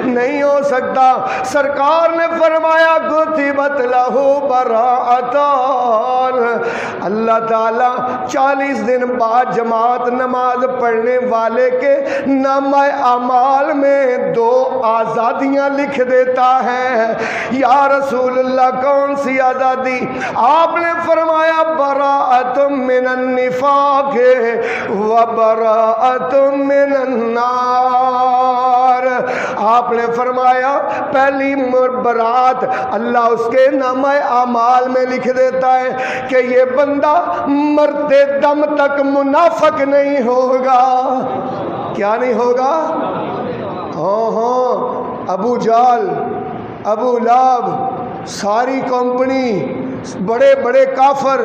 نہیں ہو سکتا۔ سرکار نے فرمایا کتبت لہو براءتان، اللہ تعالیٰ 40 دن بعد جماعت نماز پڑھنے والے کے نامہ اعمال میں 2 آزادیاں لکھ دیتا ہے۔ یا رسول اللہ کون سی آزادی؟ آپ نے فرمایا براءت من النفاق و براءت من النار۔ آپ نے فرمایا پہلی برات اللہ اس کے نامہ اعمال میں لکھ دیتا ہے کہ یہ بندہ مرتے دم تک منافق نہیں ہوگا۔ کیا نہیں ہوگا؟ ہاں ابو جال، ابو لاب، ساری کمپنی، بڑے بڑے کافر،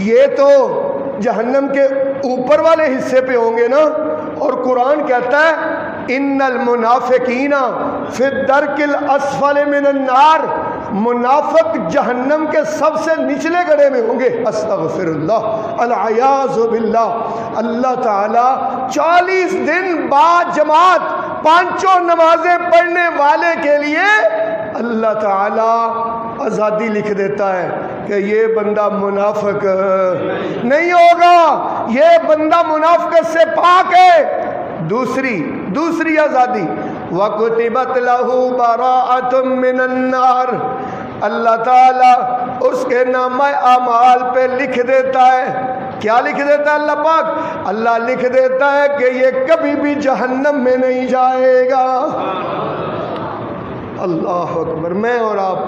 یہ تو جہنم کے اوپر والے حصے پہ ہوں گے نا۔ اور قرآن کہتا ہے ان المنافقین فی الدرک الاسفل من النار، منافق جہنم کے سب سے نچلے گڑھے میں ہوں گے۔ استغفر اللہ، العیاذ باللہ۔ اللہ تعالیٰ 40 دن بعد جماعت 5 نمازیں پڑھنے والے کے لیے اللہ تعالیٰ آزادی لکھ دیتا ہے کہ یہ بندہ منافق نہیں ہوگا، یہ بندہ منافقت سے پاک ہے۔ دوسری آزادی وَكُتِبَتْ لَهُ بَرَاءَةٌ مِّنَ النَّارِ، اللہ تعالیٰ اس کے نامہ اعمال پہ لکھ دیتا ہے۔ کیا لکھ دیتا ہے اللہ پاک؟ اللہ لکھ دیتا ہے کہ یہ کبھی بھی جہنم میں نہیں جائے گا۔ اللہ اکبر۔ میں اور آپ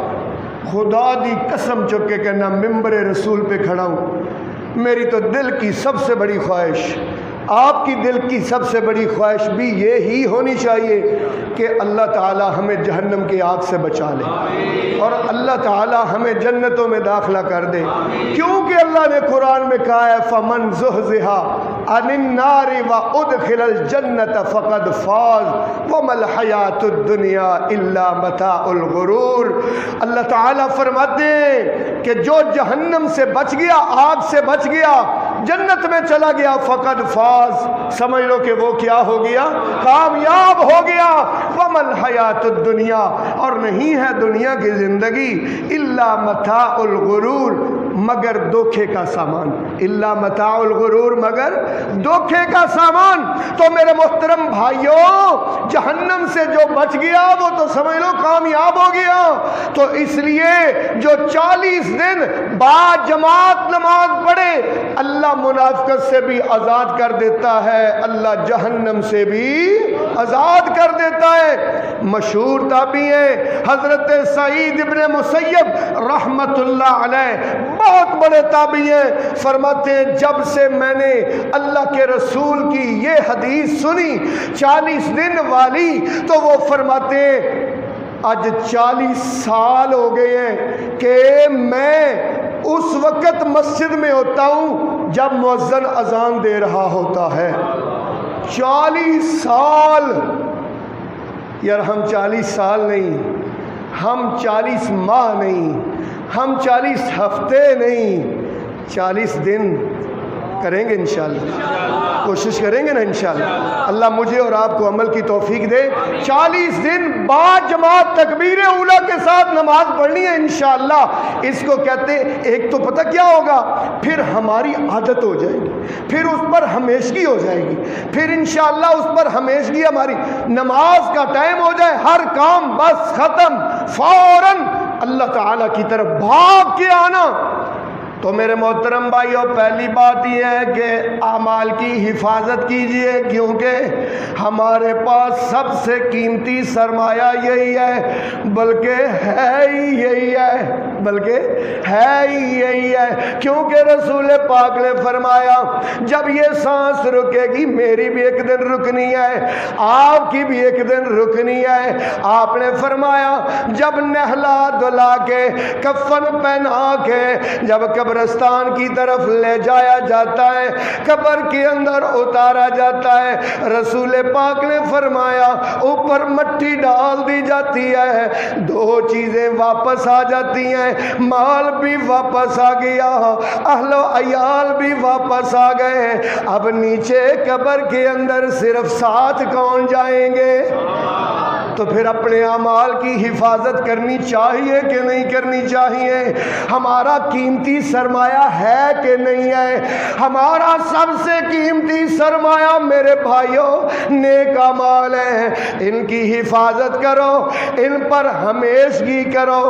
خدا دی قسم چک کے کہنا ممبر رسول پہ کھڑا ہوں، میری تو دل کی سب سے بڑی خواہش، آپ کی دل کی سب سے بڑی خواہش بھی یہی ہونی چاہیے کہ اللہ تعالی ہمیں جہنم کی آگ سے بچا لے اور اللہ تعالی ہمیں جنتوں میں داخلہ کر دے، کیونکہ اللہ نے قرآن میں کہا ہے فَمَنْ زُحْزِحَ عَنِ النَّارِ وَأُدْخِلَ الْجَنَّةَ فَقَدْ فَازَ وَمَا الْحَيَاةُ الدُّنْيَا إِلَّا مَتَاعُ الْغُرُورِ۔ اللہ تعالیٰ فرماتے ہیں کہ جو جہنم سے بچ گیا، آگ سے بچ گیا، جنت میں چلا گیا، فقد فاز، سمجھ لو کہ وہ کیا ہو گیا؟ کامیاب ہو گیا۔ وَمَا الْحَيَاةُ الدُّنْيَا، اور نہیں ہے دنیا کی زندگی، إِلَّا مَتَاعُ الْغُرُورِ، مگر دھوکے کا سامان، إِلَّا مَتَاعُ الْغُرُورِ، مگر دھوکے کا سامان۔ تو میرے محترم بھائیوں، جہنم سے جو بچ گیا وہ تو سمجھ لو کامیاب ہو گیا۔ تو اس لیے جو 40 دن بعد جماعت نماز پڑھے، اللہ منافقت سے بھی آزاد کر دیتا ہے، اللہ جہنم سے بھی آزاد کر دیتا ہے۔ مشہور تابعی ہیں حضرت سعید ابن مسیب رحمت اللہ علیہ، بہت بڑے تابعی ہیں، فرماتے ہیں جب سے میں نے اللہ کے رسول کی یہ حدیث سنی 40 دن والی، تو وہ فرماتے ہیں آج 40 سال ہو گئے ہیں کہ میں اس وقت مسجد میں ہوتا ہوں جب مؤذن اذان دے رہا ہوتا ہے۔ 40 سال یار، ہم 40 سال نہیں، ہم 40 ماہ نہیں، ہم 40 ہفتے نہیں، 40 دن کریں گے انشاءاللہ، کوشش کریں گے نا انشاءاللہ۔ اللہ مجھے اور آپ کو عمل کی توفیق دے۔ 40 دن بعد جماعت تکبیر اولیٰ کے ساتھ نماز پڑھنی ہے انشاءاللہ۔ اس کو کہتے ہیں ایک تو پتہ کیا ہوگا، پھر ہماری عادت ہو جائے گی، پھر اس پر ہمیشگی ہو جائے گی، پھر انشاءاللہ اس پر ہمیشگی ہماری، نماز کا ٹائم ہو جائے ہر کام بس ختم، فوراً اللہ تعالیٰ کی طرف بھاگ کے آنا۔ تو میرے محترم بھائیو، پہلی بات یہ ہے کہ اعمال کی حفاظت کیجئے، کیونکہ ہمارے پاس سب سے قیمتی سرمایہ یہی ہے، بلکہ ہے ہی یہی ہے، بلکہ ہے ہی یہی ہے، کیونکہ رسول پاک نے فرمایا جب یہ سانس رکے گی میری بھی ایک دن رکنی ہے، آپ کی بھی ایک دن رکنی ہے۔ آپ نے فرمایا جب نہلا دھلا کے کفن پہنا کے جب قبرستان کی طرف لے جایا جاتا ہے، قبر کے اندر اتارا جاتا ہے، رسول پاک نے فرمایا اوپر مٹی ڈال دی جاتی ہے، دو چیزیں واپس آ جاتی ہیں، مال بھی واپس آ گیا، اہل و عیال بھی واپس آ گئے، اب نیچے قبر کے اندر صرف ساتھ کون جائیں گے؟ تو پھر اپنے اعمال کی حفاظت کرنی چاہیے کہ نہیں کرنی چاہیے؟ ہمارا قیمتی سرمایہ ہے کہ نہیں ہے؟ ہمارا سب سے قیمتی سرمایہ میرے بھائیوں نیک اعمال ہیں، ان کی حفاظت کرو، ان پر ہمیشگی کرو،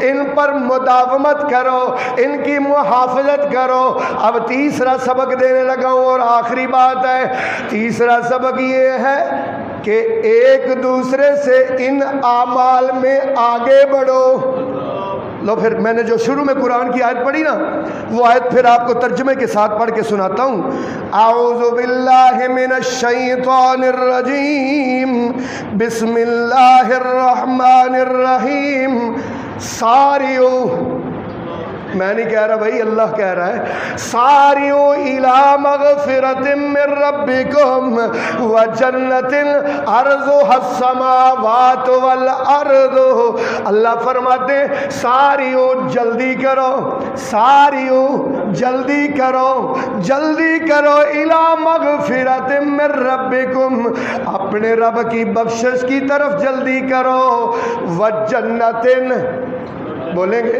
ان پر مداومت کرو، ان کی محافظت کرو۔ اب تیسرا سبق دینے لگا ہوں اور آخری بات ہے، تیسرا سبق یہ ہے کہ ایک دوسرے سے ان اعمال میں آگے بڑھو۔ لو پھر میں نے جو شروع میں قرآن کی آیت پڑھی نا، وہ آیت پھر آپ کو ترجمے کے ساتھ پڑھ کے سناتا ہوں۔ اعوذ باللہ من الشیطان الرجیم، بسم اللہ الرحمن الرحیم۔ ساریو، میں نہیں کہہ رہا بھائی، اللہ کہہ رہا ہے، ساریو الی مغفرۃ من ربکم وجنۃ عرضها السماوات والارض۔ اللہ فرماتے ہیں ساریو، جلدی کرو، ساریو جلدی کرو، جلدی کرو، الی مغفرۃ من ربکم، اپنے رب کی بخشش کی طرف جلدی کرو، وجنۃ، بولیں گے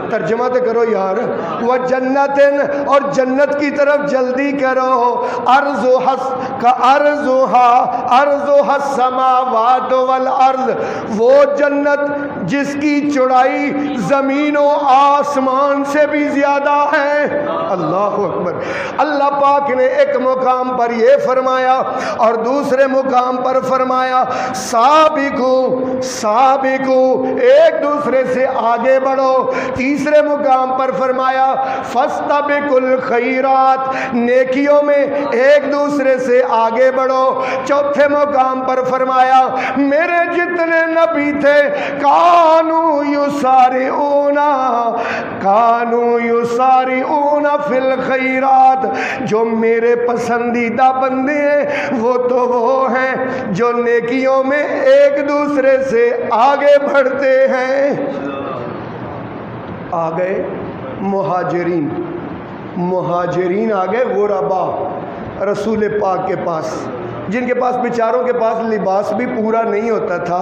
ترجمہ تو کرو یار، وہ جنتن، اور جنت کی طرف جلدی کرو، ارضها السماوات والارض، وہ جنت جس کی چوڑائی زمین و آسمان سے بھی زیادہ ہے۔ اللہ اکبر۔ اللہ پاک نے ایک مقام پر یہ فرمایا اور دوسرے مقام پر فرمایا سابقو، سابقو، ایک دوسرے سے آگے بڑھو۔ تیسرے مقام پر فرمایا فاستبقوا الخیرات، نیکیوں میں ایک دوسرے سے آگے بڑھو۔ چوتھے مقام پر فرمایا میرے جتنے نبی تھے کانو یسارعون، کانو یسارعون فی الخیرات، جو میرے پسندیدہ بندے ہیں وہ تو وہ ہیں جو نیکیوں میں ایک دوسرے سے آگے بڑھتے ہیں۔ آ گئے مہاجرین، مہاجرین آ گئے غربا رسول پاک کے پاس، جن کے پاس بیچاروں کے پاس لباس بھی پورا نہیں ہوتا تھا،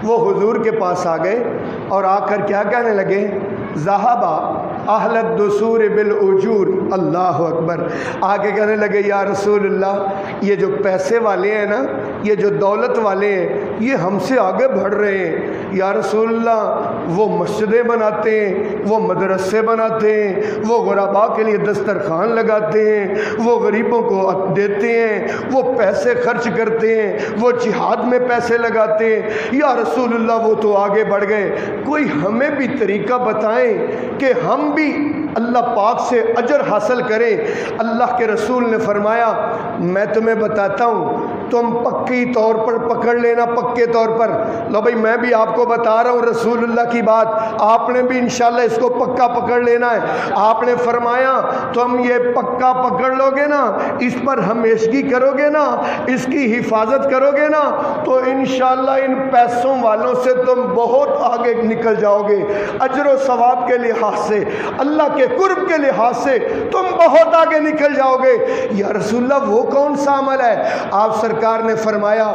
وہ حضور کے پاس آ گئے اور آ کر کیا کہنے لگے؟ ذہبا اہل الدثور بالاجور، اللہ اکبر، آگے کہنے لگے یا رسول اللہ یہ جو پیسے والے ہیں نا یہ جو دولت والے ہیں یہ ہم سے آگے بڑھ رہے ہیں، یا رسول اللہ وہ مسجدیں بناتے ہیں، وہ مدرسے بناتے ہیں، وہ غرباء کے لیے دسترخوان لگاتے ہیں، وہ غریبوں کو دیتے ہیں، وہ پیسے خرچ کرتے ہیں، وہ جہاد میں پیسے لگاتے ہیں، یا رسول اللہ وہ تو آگے بڑھ گئے، کوئی ہمیں بھی طریقہ بتائیں کہ ہم بھی اللہ پاک سے اجر حاصل کریں۔ اللہ کے رسول نے فرمایا میں تمہیں بتاتا ہوں، تم پکی طور پر پکڑ لینا، پکے طور پر۔ لو بھائی میں بھی آپ کو بتا رہا ہوں رسول اللہ کی بات، آپ نے بھی انشاءاللہ اس کو پکا پکڑ لینا ہے۔ آپ نے فرمایا تم یہ پکا پکڑ لو گے نا، اس پر ہمیشگی کرو گے نا، اس کی حفاظت کرو گے نا، تو انشاءاللہ ان پیسوں والوں سے تم بہت آگے نکل جاؤ گے، اجر و ثواب کے لحاظ سے، اللہ کے قرب کے لحاظ سے تم بہت آگے نکل جاؤ گے۔ یا رسول اللہ وہ کون سا عمل ہے؟ آپ سرکار نے فرمایا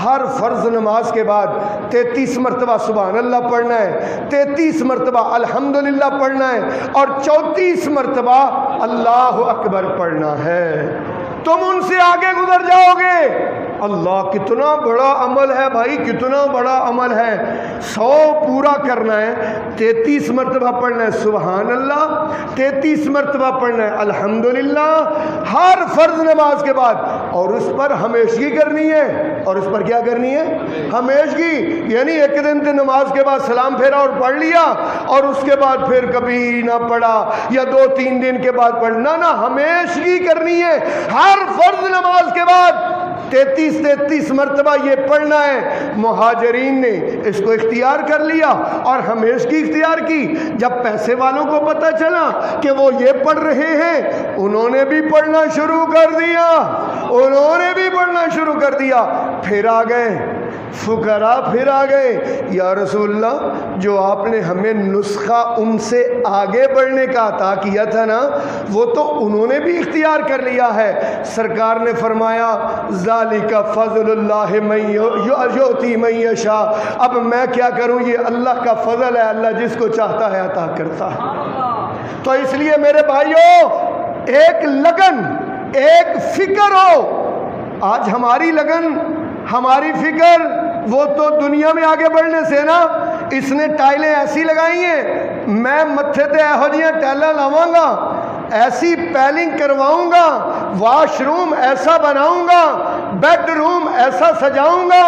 ہر فرض نماز کے بعد 33 مرتبہ سبحان اللہ پڑھنا ہے، 33 مرتبہ الحمدللہ پڑھنا ہے، اور 34 مرتبہ اللہ اکبر پڑھنا ہے، تم ان سے آگے گزر جاؤ گے۔ اللہ کتنا بڑا عمل ہے بھائی، کتنا بڑا عمل ہے۔ 100 پورا کرنا ہے، 33 مرتبہ پڑھنا ہے سبحان اللہ، 33 مرتبہ پڑھنا ہے الحمدللہ ہر فرض نماز کے بعد، اور اس پر ہمیشگی کرنی ہے۔ اور اس پر کیا کرنی ہے؟ ہمیشگی، یعنی ایک دن کی نماز کے بعد سلام پھیرا اور پڑھ لیا، اور اس کے بعد پھر کبھی نہ پڑھا، یا 2-3 دن کے بعد پڑھنا، نہ ہمیشگی کرنی ہے۔ ہر فرض نماز کے بعد 33 مرتبہ یہ پڑھنا ہے۔ مہاجرین نے اس کو اختیار کر لیا اور ہمیشگی اختیار کی۔ جب پیسے والوں کو پتہ چلا کہ وہ یہ پڑھ رہے ہیں، انہوں نے بھی پڑھنا شروع کر دیا، انہوں نے بھی پڑھنا شروع کر دیا۔ پھر آ گئے فقراء، پھر آ گئے یا رسول اللہ جو آپ نے ہمیں نسخہ ان سے آگے بڑھنے کا عطا کیا تھا نا، وہ تو انہوں نے بھی اختیار کر لیا ہے۔ سرکار نے فرمایا ذالک فضل اللہ من یؤتی من یشاء، اب میں کیا کروں، یہ اللہ کا فضل ہے، اللہ جس کو چاہتا ہے عطا کرتا ہے۔ تو اس لیے میرے بھائیوں ایک لگن، ایک فکر ہو۔ آج ہماری لگن، ہماری فکر وہ تو دنیا میں آگے بڑھنے سے نا، اس نے ٹائلیں ایسی لگائی ہیں، میں متھے تے ایہو جیاں ٹائلاں لاواں گا، ایسی پیلنگ کرواؤں گا، واش روم ایسا بناؤں گا، بیڈ روم ایسا سجاؤں گا۔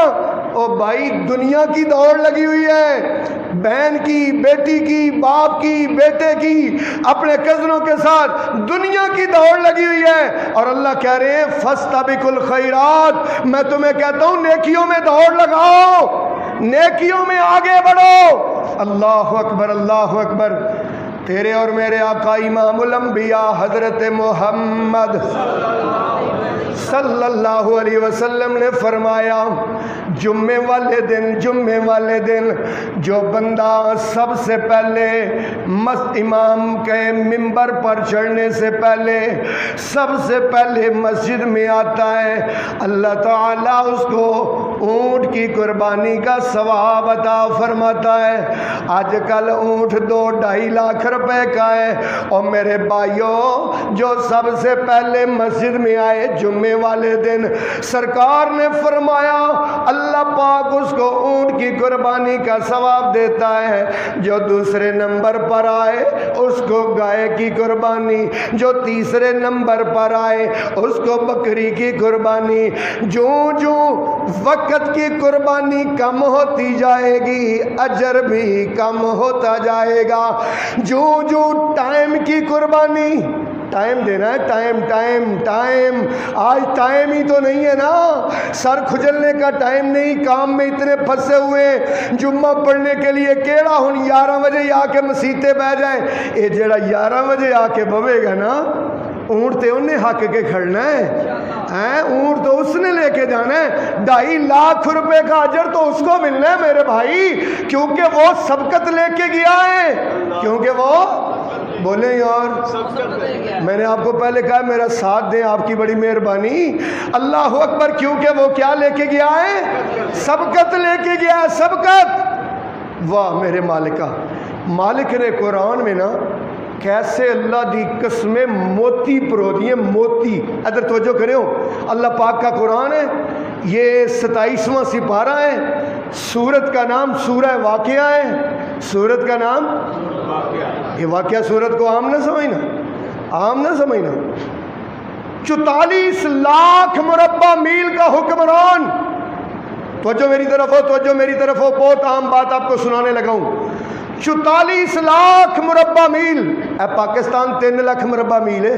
او بھائی دنیا کی دوڑ لگی ہوئی ہے، بہن کی، بیٹی کی، باپ کی، بیٹے کی، اپنے کزنوں کے ساتھ دنیا کی دوڑ لگی ہوئی ہے، اور اللہ کہہ رہے ہیں فاستبقوا الخیرات، میں تمہیں کہتا ہوں نیکیوں میں دوڑ لگاؤ، نیکیوں میں آگے بڑھو۔ اللہ اکبر، اللہ اکبر۔ تیرے اور میرے آقا امام الانبیاء حضرت محمد صلی اللہ علیہ وسلم نے فرمایا جمعے والے دن جو بندہ سب سے پہلے امام کے ممبر پر چڑھنے سے پہلے سب سے پہلے مسجد میں آتا ہے، اللہ تعالیٰ اس کو اونٹ کی قربانی کا ثواب عطا فرماتا ہے۔ آج کل اونٹ 2-2.5 لاکھ روپے کا ہے، اور میرے بھائیوں جو سب سے پہلے مسجد میں آئے جمعے والے دن، سرکار نے فرمایا اللہ پاک اس کو اونٹ کی قربانی کا ثواب دیتا ہے۔ جو دوسرے نمبر پر آئے اس کو گائے کی قربانی، جو تیسرے نمبر پر آئے اس کو بکری کی قربانی۔ جو وقت کی قربانی کم ہوتی جائے گی اجر بھی کم ہوتا جائے گا۔ جو ٹائم کی قربانی، ٹائم دینا ہے، ٹائم۔ آج ٹائم ہی تو نہیں ہے نا، سر کھجلنے کا ٹائم نہیں، کام میں اتنے پھنسے ہوئے ہیں۔ جمعہ پڑھنے کے لیے کیڑا ہن 11 بجے آ کے مسیتے بہ جائیں، یہ جڑا 11 بجے آ کے بوے گا نا، اونٹ تے انہیں حق کے کھڑنا ہے، اونٹ تو اس نے لے کے جانا ہے۔ 2.5 لاکھ روپے کا اجر تو اس کو ملنا ہے میرے بھائی، کیونکہ وہ سبقت لے کے گیا ہے، کیونکہ وہ بولیں یار، میں نے آپ کو پہلے کہا میرا ساتھ دیں، آپ کی بڑی مہربانی۔ اللہ اکبر، کیونکہ وہ کیا لے کے گیا ہے؟ سبقت لے کے گیا ہے، سبقت۔ واہ میرے مالکہ، مالک نے قرآن میں نا کیسے اللہ دی قسمیں موتی پرو دیے، موتی۔ ادھر توجہ کرے ہو، اللہ پاک کا قرآن ہے، یہ 27واں سپارہ ہے. سورت کا نام سورہ واقعہ ہے. سورت کا نام یہ واقعہ سورت کو عام نہ سمجھنا، عام نہ سمجھنا. 44 لاکھ مربع میل کا حکمران. توجہ میری طرف ہو، توجہ میری طرف ہو، بہت عام بات آپ کو سنانے لگا ہوں. 44 لاکھ مربع میل. اے پاکستان 3 لاکھ مربع میل ہے.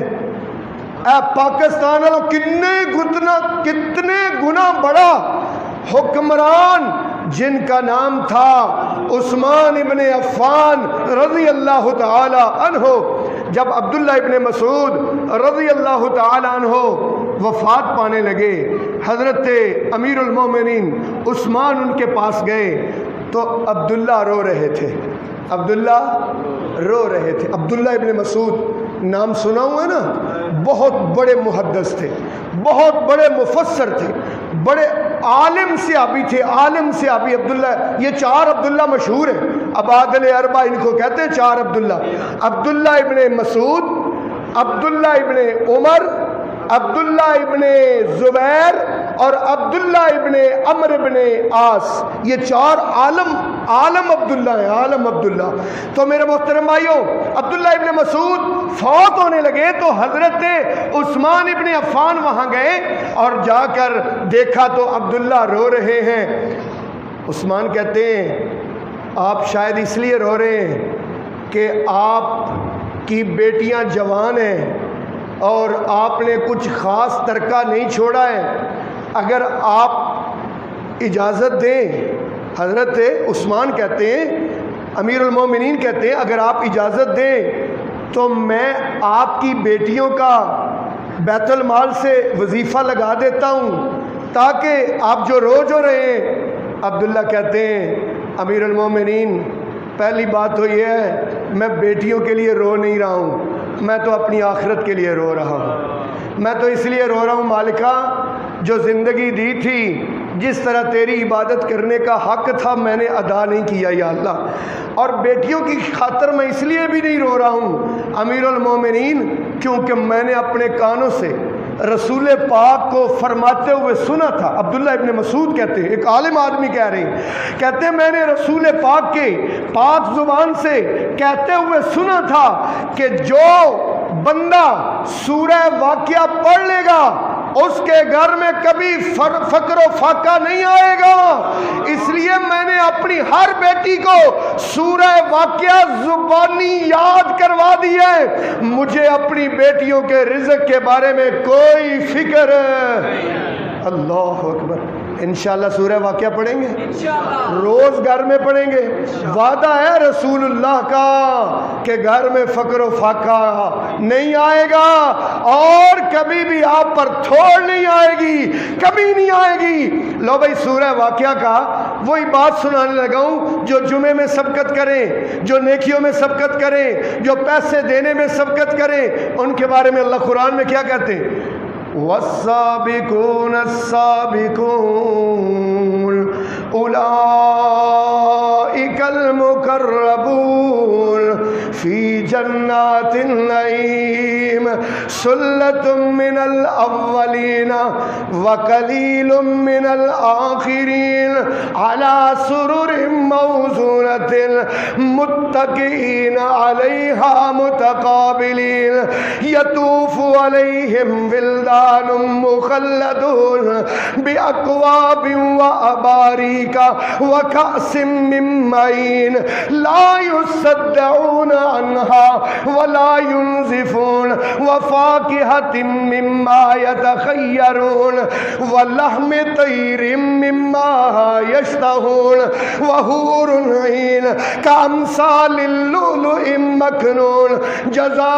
اے پاکستان والوں کتنے گنا بڑا حکمران جن کا نام تھا عثمان ابن عفان رضی اللہ تعالی عنہ. جب عبداللہ ابن مسعود رضی اللہ تعالی عنہ وفات پانے لگے، حضرت امیر المومنین عثمان ان کے پاس گئے تو عبداللہ رو رہے تھے. عبداللہ رو رہے تھے. عبداللہ ابن مسعود نام سنا ہوا ہے نا، بہت بڑے محدث تھے، بہت بڑے مفسر تھے، بڑے عالم صحابی تھے. عالم صحابی عبداللہ، یہ 4 عبداللہ مشہور ہیں. ابادل اربع ان کو کہتے ہیں، 4 عبداللہ. عبداللہ ابن مسعود، عبداللہ ابن عمر، عبداللہ ابن زبیر اور عبداللہ ابن عمر ابن عاص. یہ 4 عالم عبداللہ ہیں، عالم عبداللہ. تو میرے محترم بھائیوں، عبداللہ ابن مسعود فوت ہونے لگے تو حضرت عثمان ابن عفان وہاں گئے اور جا کر دیکھا تو عبداللہ رو رہے ہیں. عثمان کہتے ہیں آپ شاید اس لیے رو رہے ہیں کہ آپ کی بیٹیاں جوان ہیں اور آپ نے کچھ خاص ترکہ نہیں چھوڑا ہے. اگر آپ اجازت دیں، حضرت عثمان کہتے ہیں، امیر المومنین کہتے ہیں، اگر آپ اجازت دیں تو میں آپ کی بیٹیوں کا بیت المال سے وظیفہ لگا دیتا ہوں تاکہ آپ جو رہے ہیں. عبداللہ کہتے ہیں امیر المومنین پہلی بات تو یہ ہے میں بیٹیوں کے لیے رو نہیں رہا ہوں، میں تو اپنی آخرت کے لیے رو رہا ہوں. میں تو اس لیے رو رہا ہوں مالکہ جو زندگی دی تھی، جس طرح تیری عبادت کرنے کا حق تھا میں نے ادا نہیں کیا یا اللہ. اور بیٹیوں کی خاطر میں اس لیے بھی نہیں رو رہا ہوں امیر المومنین کیونکہ میں نے اپنے کانوں سے رسول پاک کو فرماتے ہوئے سنا تھا. عبداللہ ابن مسعود کہتے ہیں، ایک عالم آدمی کہہ رہے ہیں، کہتے ہیں میں نے رسول پاک کے پاک زبان سے کہتے ہوئے سنا تھا کہ جو بندہ سورہ واقعہ پڑھ لے گا اس کے گھر میں کبھی فقر و فاقہ نہیں آئے گا. اس لیے میں نے اپنی ہر بیٹی کو سورہ واقعہ زبانی یاد کروا دی ہے. مجھے اپنی بیٹیوں کے رزق کے بارے میں کوئی فکر. اللہ اکبر. انشاءاللہ سورہ واقعہ پڑھیں گے، روز گھر میں پڑھیں گے. وعدہ ہے رسول اللہ کا کہ گھر میں فقر و فاقہ نہیں آئے گا اور کبھی بھی آپ پر تھوڑ نہیں آئے گی، کبھی نہیں آئے گی. لو بھائی سورہ واقعہ کا وہی بات سنانے لگا ہوں. جو جمعے میں سبقت کریں، جو نیکیوں میں سبقت کریں، جو پیسے دینے میں سبقت کریں، ان کے بارے میں اللہ قرآن میں کیا کہتے ہیں؟ والسابقون السابقون اولئک المقربون فی جنات النعیم ثلۃ من الاولین وقلیل من الآخرین علی سرر موضونۃ متکئین علیہا متقابلین یطوف علیہم ولدان مخلدون بأکواب وأباریک وکأس من معین لا یصدعون عنها ولا ينزفون وفاکہۃ مما یتخیرون ولحم طیر مما یشتہون وحور عین کامثال اللؤلؤ مکنون جزاء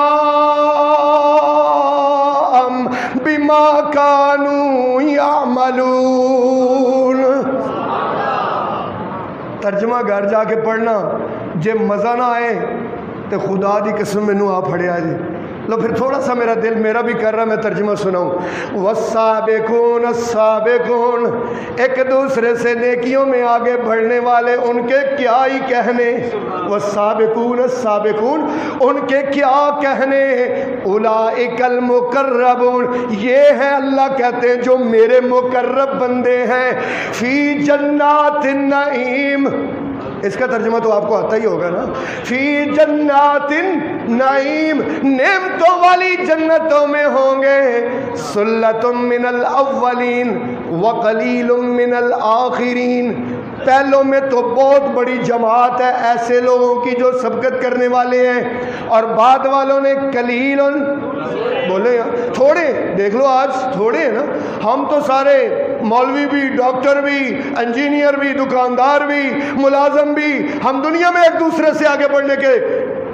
بما كانوا يعملون. ترجمہ گھر جا کے پڑھنا. جے مزہ نہ آئے تو خدا دی قسم مینوں آ پھڑیا جی. لو پھر تھوڑا سا میرا دل میرا بھی کر رہا میں ترجمہ سناؤں. والسابقون السابقون، ایک دوسرے سے نیکیوں میں آگے بڑھنے والے، ان کے کیا ہی کہنے. والسابقون السابقون، ان کے کیا کہنے. اولئک المقربون، یہ ہیں اللہ کہتے ہیں جو میرے مقرب بندے ہیں. فی جنات النعیم، اس کا ترجمہ تو آپ کو آتا ہی ہوگا نا. فی جنات النعیم، نعمتوں والی جنتوں میں ہوں گے. سلۃ من الاولین وقلیل من الآخرین، پہلوں میں تو بہت بڑی جماعت ہے ایسے لوگوں کی جو سبقت کرنے والے ہیں، اور بعد والوں نے قلیل، بولے تھوڑے. دیکھ لو آج تھوڑے ہیں نا. ہم تو سارے مولوی بھی، ڈاکٹر بھی، انجینئر بھی، دکاندار بھی، ملازم بھی، ہم دنیا میں ایک دوسرے سے آگے بڑھنے کے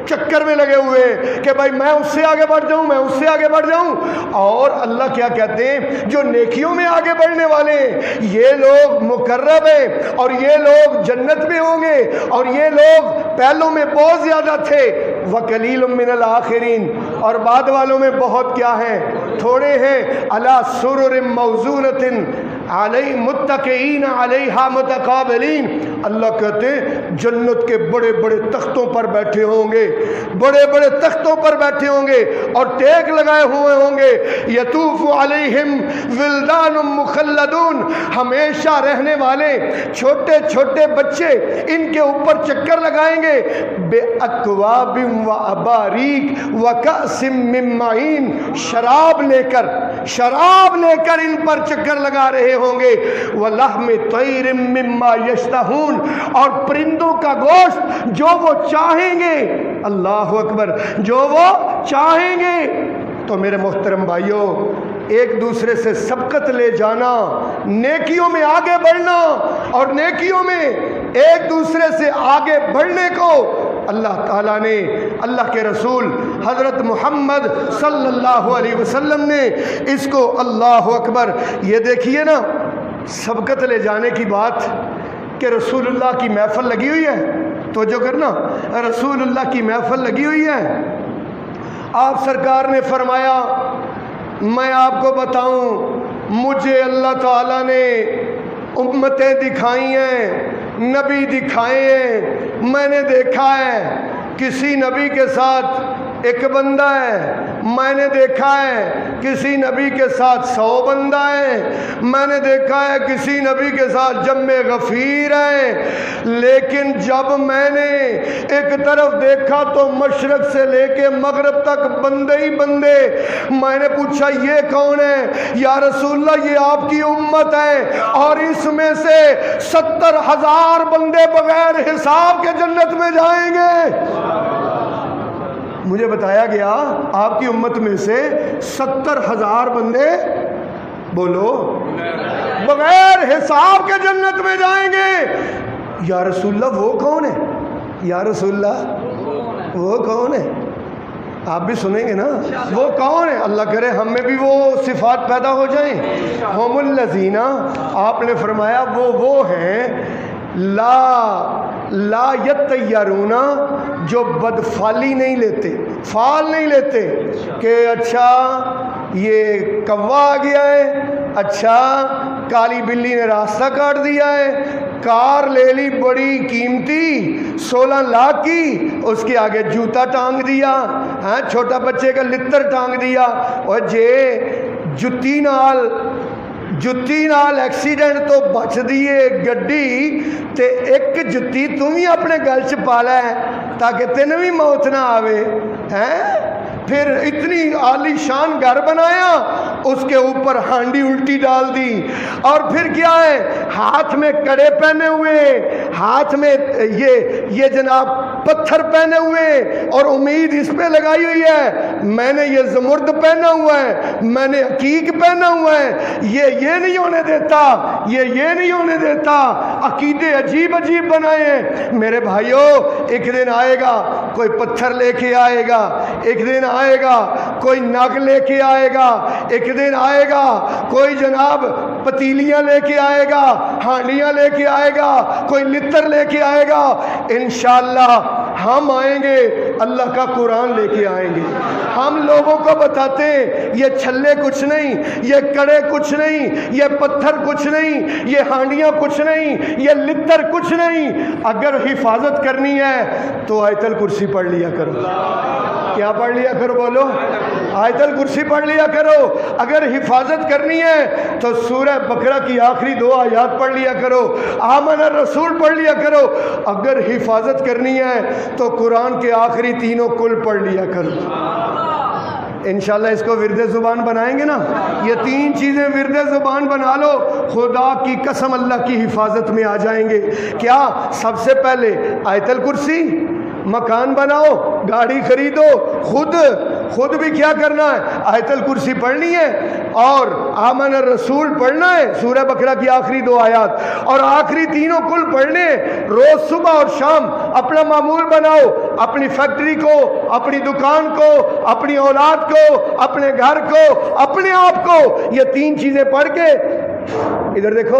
چکر میں لگے ہوئے کہ بھائی میں اس سے آگے بڑھ جاؤں، میں اس سے آگے بڑھ جاؤں. اور اللہ کیا کہتے ہیں؟ جو نیکیوں میں آگے بڑھنے والے ہیں یہ لوگ مقرب ہیں، اور یہ لوگ جنت میں ہوں گے، اور یہ لوگ پہلوں میں بہت زیادہ تھے. وَقَلِيلٌ مِّنَ الْآخِرِينَ، اور بعد والوں میں بہت کیا ہیں؟ تھوڑے ہیں. عَلَىٰ سُرُرٍ مَّوْضُونَةٍ عَلَيْهِ مُتَّكِئِينَ عَلَيْهَا مُتَقَابِلِينَ، اللہ کہتے ہیں جنت کے بڑے بڑے تختوں پر بیٹھے ہوں گے، بڑے بڑے تختوں پر بیٹھے ہوں گے اور ٹیک لگائے ہوئے ہوں گے. یطوف علیہم ولدان مخلدون، ہمیشہ رہنے والے چھوٹے چھوٹے بچے ان کے اوپر چکر لگائیں گے. بے اکواب و اباریک و کأس من معین، شراب لے کر ان پر چکر لگا رہے ہوں گے. ولحم طیر مما یشتہون، اور پرندوں کا گوشت جو وہ چاہیں گے. اللہ اکبر، جو وہ چاہیں گے. تو میرے محترم بھائیوں، ایک دوسرے سے سبقت لے جانا، نیکیوں میں آگے بڑھنا، اور نیکیوں میں ایک دوسرے سے آگے بڑھنے کو اللہ تعالیٰ نے، اللہ کے رسول حضرت محمد صلی اللہ علیہ وسلم نے اس کو، اللہ اکبر. یہ دیکھیے نا سبقت لے جانے کی بات کہ رسول اللہ کی محفل لگی ہوئی ہے. تو جو کرنا، رسول اللہ کی محفل لگی ہوئی ہے. آپ سرکار نے فرمایا میں آپ کو بتاؤں، مجھے اللہ تعالیٰ نے امتیں دکھائی ہیں، نبی دکھائے ہیں. میں نے دیکھا ہے کسی نبی کے ساتھ ایک بندہ ہے، میں نے دیکھا ہے کسی نبی کے ساتھ 100 بندہ ہے، میں نے دیکھا ہے کسی نبی کے ساتھ جمع غفیر ہے. لیکن جب میں نے ایک طرف دیکھا تو مشرق سے لے کے مغرب تک بندے ہی بندے. میں نے پوچھا یہ کون ہے؟ یا رسول اللہ یہ آپ کی امت ہے، اور اس میں سے 70,000 بندے بغیر حساب کے جنت میں جائیں گے. مجھے بتایا گیا آپ کی امت میں سے 70,000 بندے، بولو، بغیر حساب کے جنت میں جائیں گے. یا رسول اللہ وہ کون ہے؟ یا رسول اللہ وہ کون ہے؟ آپ بھی سنیں گے نا وہ کون ہے. اللہ کرے ہم میں بھی وہ صفات پیدا ہو جائیں. ہم الذین، آپ نے فرمایا وہ ہیں لا یطیرون، جو بدفالی نہیں لیتے، فال نہیں لیتے کہ اچھا یہ کوا آ گیا ہے، اچھا کالی بلی نے راستہ کاٹ دیا ہے، کار لے لی بڑی قیمتی 16 لاکھ کی، اس کے آگے جوتا ٹانگ دیا، ہاں چھوٹا بچے کا لتر ٹانگ دیا. اور جتی نال ایکسیڈنٹ تو بچ دیے گڈی تے ایک جتی تم ہی اپنے گل چ پا لے تاکہ تینوں بھی موت نہ آوے. پھر اتنی عالی شان گھر بنایا، اس کے اوپر ہانڈی الٹی ڈال دی، اور پھر کیا ہے ہاتھ میں کڑے پہنے ہوئے، ہاتھ میں یہ جناب پتھر پہنے ہوئے، اور امید اس پہ لگائی ہوئی ہے میں نے یہ زمرد پہنا ہوا ہے، میں نے عقیق پہنا ہوا ہے. یہ نہیں ہونے دیتا، یہ نہیں ہونے دیتا. عقیدے عجیب عجیب بنائے ہیں. میرے بھائیوں ایک دن آئے گا کوئی پتھر لے کے آئے گا، ایک دن آئے گا کوئی نگ لے کے آئے گا، ایک دن آئے گا کوئی جناب پتیلیاں لے کے آئے گا، ہانڈیاں لے کے آئے گا، کوئی لتر لے کے آئے گا، انشاءاللہ ہم آئیں گے اللہ کا قرآن لے کے آئیں گے۔ ہم لوگوں کو بتاتے ہیں یہ چھلے کچھ نہیں، یہ کڑے کچھ نہیں، یہ پتھر کچھ نہیں، یہ ہانڈیاں کچھ نہیں، یہ لتر کچھ نہیں۔ اگر حفاظت کرنی ہے تو آیت الکرسی پڑھ لیا کرو۔ کیا پڑھ لیا کرو؟ بولو، آیت الکرسی پڑھ لیا کرو۔ اگر حفاظت کرنی ہے تو سورہ بقرہ کی آخری 2 آیات پڑھ لیا کرو، آمن الرسول پڑھ لیا کرو۔ اگر حفاظت کرنی ہے تو قرآن کے آخری 3 کل پڑھ لیا کرو۔ انشاءاللہ اس کو ورد زبان بنائیں گے نا، یہ 3 چیزیں ورد زبان بنا لو، خدا کی قسم اللہ کی حفاظت میں آ جائیں گے۔ کیا؟ سب سے پہلے آیت الکرسی، مکان بناؤ، گاڑی خریدو، خود بھی کیا کرنا ہے؟ آیت الکرسی پڑھنی ہے، اور آمن الرسول پڑھنا ہے، سورہ بقرہ کی آخری 2 آیات، اور آخری 3 کل پڑھنے۔ روز صبح اور شام اپنا معمول بناؤ، اپنی فیکٹری کو، اپنی دکان کو، اپنی اولاد کو، اپنے گھر کو، اپنے آپ کو، یہ 3 چیزیں پڑھ کے ادھر دیکھو،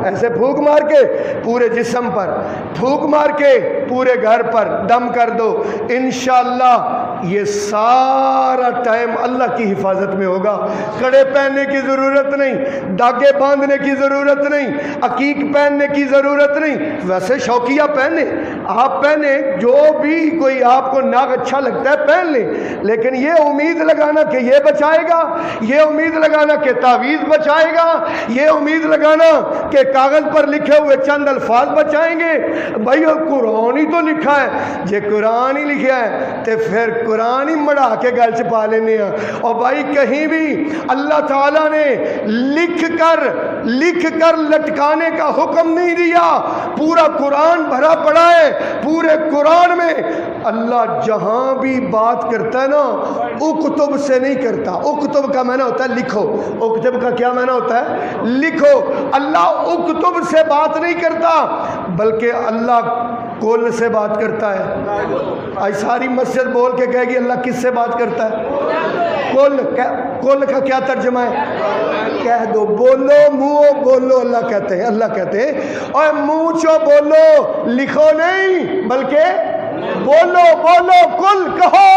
ایسے پھونک مار کے پورے جسم پر، پھونک مار کے پورے گھر پر دم کر دو، انشاءاللہ یہ سارا ٹائم اللہ کی حفاظت میں ہوگا۔ کڑے پہننے کی ضرورت نہیں، دھاگے باندھنے کی ضرورت نہیں، عقیق پہننے کی ضرورت نہیں۔ ویسے شوقیہ پہنے، آپ پہنے، جو بھی کوئی آپ کو ناک اچھا لگتا ہے پہن لیں، لیکن یہ امید لگانا کہ یہ بچائے گا، یہ امید لگانا کہ تعویذ بچائے گا، یہ امید لگانا کہ کاغذ پر لکھے ہوئے چند الفاظ بچائیں گے، بھائی قرآن ہی تو لکھا ہے، جے قرآن ہی لکھا ہے تو پھر قرآن ہی مڑا کے گل چ پا لینے ہیں۔ اور بھائی کہیں بھی اللہ تعالیٰ نے لکھ کر لٹکانے کا حکم نہیں دیا، پورا قرآن بھرا پڑا ہے۔ پورے قرآن میں اللہ جہاں بھی بات کرتا ہے نا، اکتب سے نہیں کرتا۔ اکتب کا معنی ہوتا ہے لکھو، اکتب کا کیا معنی ہوتا ہے؟ لکھو۔ اللہ اکتب سے بات نہیں کرتا، بلکہ اللہ کل سے بات کرتا ہے۔ آج ساری مسجد بول کے کہے گی اللہ کس سے بات کرتا ہے؟ کل کا کیا ترجمہ ہے؟ کہہ دو، بولو، منہ بولو، اللہ کہتے ہیں۔ اللہ کہتے ہیں اور منہ چو بولو، لکھو نہیں بلکہ بولو، کل کہو،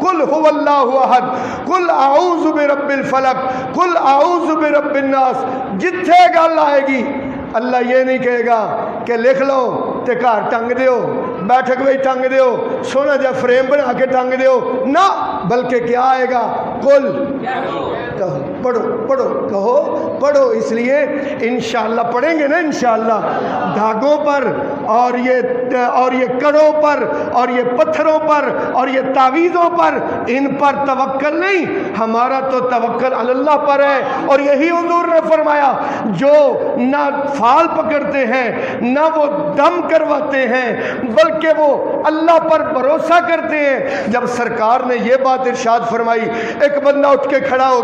قل هو اللہ احد، قل اعوذ برب الفلق، قل اعوذ برب الناس۔ جتھے گل آئے گی اللہ یہ نہیں کہے گا کہ لکھ لو تے گھر ٹنگ دیو، بیٹھک میں ٹنگ دیو، سونا جا فریم بنا کے ٹنگ دیو، نہ، بلکہ کیا آئے گا؟ قل، پڑھو۔ اس لیے انشاءاللہ پڑھیں گے نا، انشاءاللہ دھاگوں پر اور یہ کڑوں پر اور یہ پتھروں پر اور یہ تعویذوں پر، ان پر توکل نہیں، ہمارا تو توکل اللہ پر ہے۔ اور یہی حضور نے فرمایا جو نہ فال پکڑتے ہیں نہ وہ دم کرواتے ہیں، بلکہ وہ اللہ پر بھروسہ کرتے ہیں۔ جب سرکار نے یہ بات ارشاد فرمائی، ایک بندہ اٹھ کے کھڑا ہو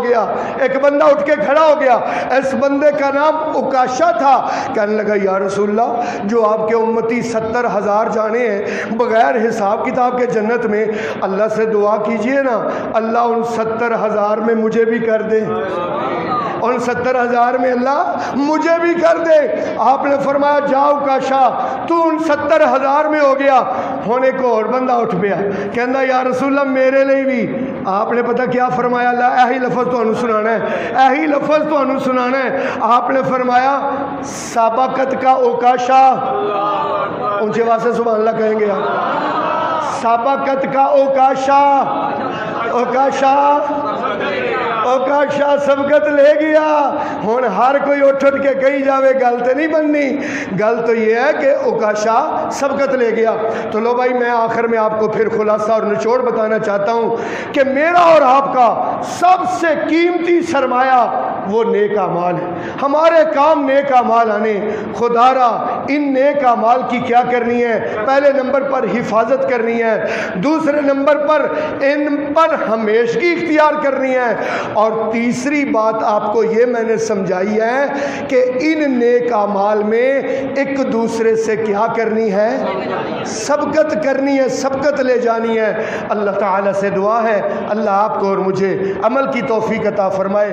گیا، اس بندے کا نام عکاشہ تھا۔ کہنے لگا یا رسول اللہ، جو آپ کے امتی 70,000 جانے ہیں بغیر حساب کتاب کے جنت میں، اللہ سے دعا کیجئے نا اللہ ان 70,000 میں مجھے بھی کر دے، ان 70,000 میں اللہ مجھے بھی کر دے۔ آپ نے فرمایا جاؤ عکاشہ، تو ان 70,000 میں ہو گیا۔ ہونے کو اور بندہ اٹھ پیا، کہندا یا رسول اللہ میرے لیے بھی۔ آپ نے پتہ کیا فرمایا؟ اللہ ایہی لفظ تو سنانا ہے، آپ نے فرمایا سابقت کا عکاشہ، اونچے آواز سے سبحان اللہ کہیں گے آپ، سابقت کا عکاشہ سبقت لے گیا۔ ہن ہر کوئی اٹھ کے کہی جاوے گل تے نہیں بننی، گل تو یہ ہے کہ عکاشہ سبقت لے گیا۔ تو لو بھائی، میں آخر میں آپ کو پھر خلاصہ اور نچوڑ بتانا چاہتا ہوں کہ میرا اور آپ کا سب سے قیمتی سرمایہ وہ نیک اعمال ہے۔ ہمارے کام نیک اعمال آنے، خدا را ان نیک اعمال کی کیا کرنی ہے؟ پہلے نمبر پر حفاظت کرنی ہے، دوسرے نمبر پر ان پر ہمیشگی اختیار کرنی ہے، اور تیسری بات آپ کو یہ میں نے سمجھائی ہے کہ ان نیک اعمال میں ایک دوسرے سے کیا کرنی ہے؟ سبقت کرنی ہے، سبقت لے جانی ہے۔ اللہ تعالیٰ سے دعا ہے اللہ آپ کو اور مجھے عمل کی توفیق عطا فرمائے۔